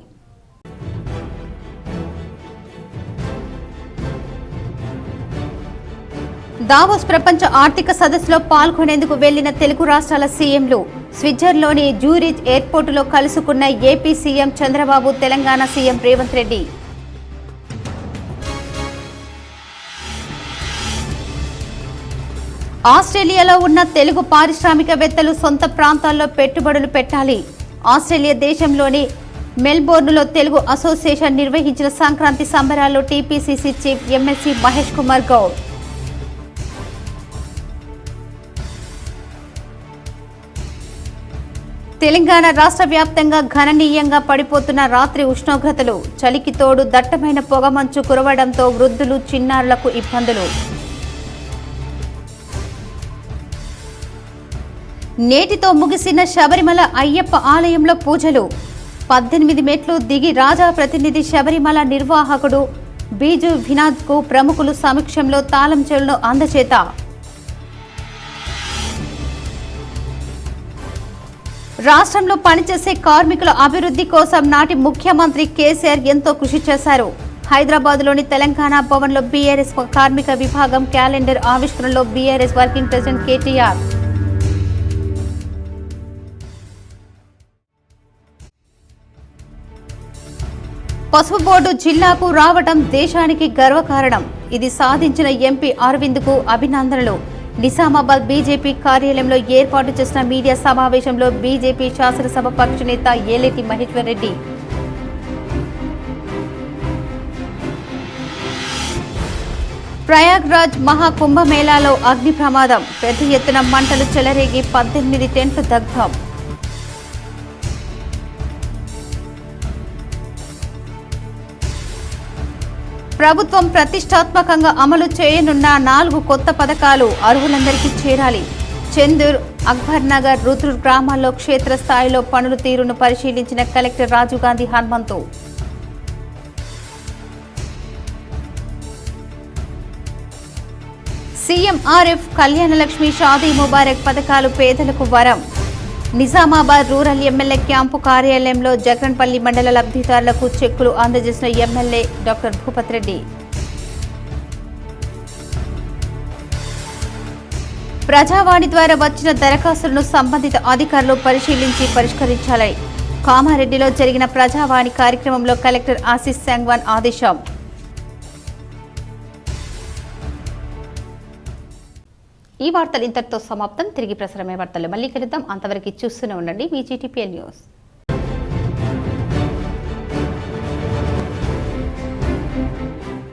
దావోస్ ప్రపంచ ఆర్థిక సదస్సులో పాల్గొనేందుకు వెళ్లిన తెలుగు రాష్ట్రాల సీఎంలు స్విట్జర్లోని జ్యూరిచ్ ఎయిర్పోర్టులో కలుసుకున్న AP CM Chandrababu, Telangana CM Revanth Reddy. ఆస్ట్రేలియాలో ఉన్న తెలుగు పారిశ్రామికవేత్తలు సొంత ప్రాంతాల్లో పెట్టుబడులు పెట్టాలి. ఆస్ట్రేలియా దేశంలోని మెల్బోర్న్లో తెలుగు అసోసియేషన్ నిర్వహించిన సంక్రాంతి సంబరాల్లో TPCC chief MLC Mahesh Kumar Goud. Telangana రాష్ట్ర వ్యాప్తంగా గణనీయంగా పడిపోతున్న రాత్రి ఉష్ణోగ్రతలు, చలికి తోడు దట్టమైన పొగమంచు కురవడంతో వృద్ధులు, చిన్నారులకు ఇబ్బందులు. నేటితో ముగిసిన శబరిమల అయ్యప్ప ఆలయంలో పూజలు. 18 మెట్లు దిగి రాజా ప్రతినిధి శబరిమల నిర్వాహకుడు బీజు వినాద్కు ప్రముఖులు సమక్షంలో తాళం చెవులను అందజేత. రాష్ట్రంలో పనిచేసే కార్మికుల అభివృద్ధి కోసం నాటి ముఖ్యమంత్రి కేసీఆర్ ఎంతో కృషి చేశారు. హైదరాబాద్లోని తెలంగాణ భవన్లో బీఆర్ఎస్ కార్మిక విభాగం క్యాలెండర్ ఆవిష్కరణలో బీఆర్ఎస్ వర్కింగ్ ప్రెసిడెంట్ కేటీఆర్. పసుపు బోర్డు జిల్లాకు రావడం దేశానికి గర్వకారణం. ఇది సాధించిన ఎంపీ అరవింద్కు అభినందనలు. నిజామాబాద్ బీజేపీ కార్యాలయంలో ఏర్పాటు చేసిన మీడియా సమావేశంలో బీజేపీ శాసనసభ పక్ష నేత ఏలేటి మహేశ్వర్ రెడ్డి. ప్రయాగ్రాజ్ మహాకుంభమేళాలో అగ్ని ప్రమాదం. పెద్ద ఎత్తున మంటలు చెలరేగి 18 టెంట్లు దగ్ధం. ప్రభుత్వం ప్రతిష్టాత్మకంగా అమలు చేయనున్న 4 కొత్త పథకాలు అర్హులందరికీ చేరాలి. చందూర్, అక్బర్ నగర్, రుద్రూర్ గ్రామాల్లో క్షేత్రస్థాయిలో పనుల తీరును పరిశీలించిన కలెక్టర్ రాజీవ్ గాంధీ హనుమంతు. సీఎం ఆరిఫ్ కళ్యాణలక్ష్మి షాదీ ముబారక్ పథకాలు పేదలకు వరం. నిజామాబాద్ రూరల్ ఎమ్మెల్యే క్యాంపు కార్యాలయంలో జగన్పల్లి మండల లబ్ధిదారులకు చెక్కులు అందజేసిన ఎమ్మెల్యే డాక్టర్ భూపత్ రెడ్డి. ప్రజావాణి ద్వారా వచ్చిన దరఖాస్తులను సంబంధిత అధికారులు పరిశీలించి పరిష్కరించాలని కామారెడ్డిలో జరిగిన ప్రజావాణి కార్యక్రమంలో కలెక్టర్ ఆశీష్ సంగ్వాన్ ఆదేశం. ఈ వార్తలు ఇంతటితో సమాప్తం. తిరిగి ప్రసారమే వార్తలు మళ్ళీ కలుద్దాం. అంతవరకు చూస్తూనే ఉండండి మీ జీటీపీఎల్ న్యూస్.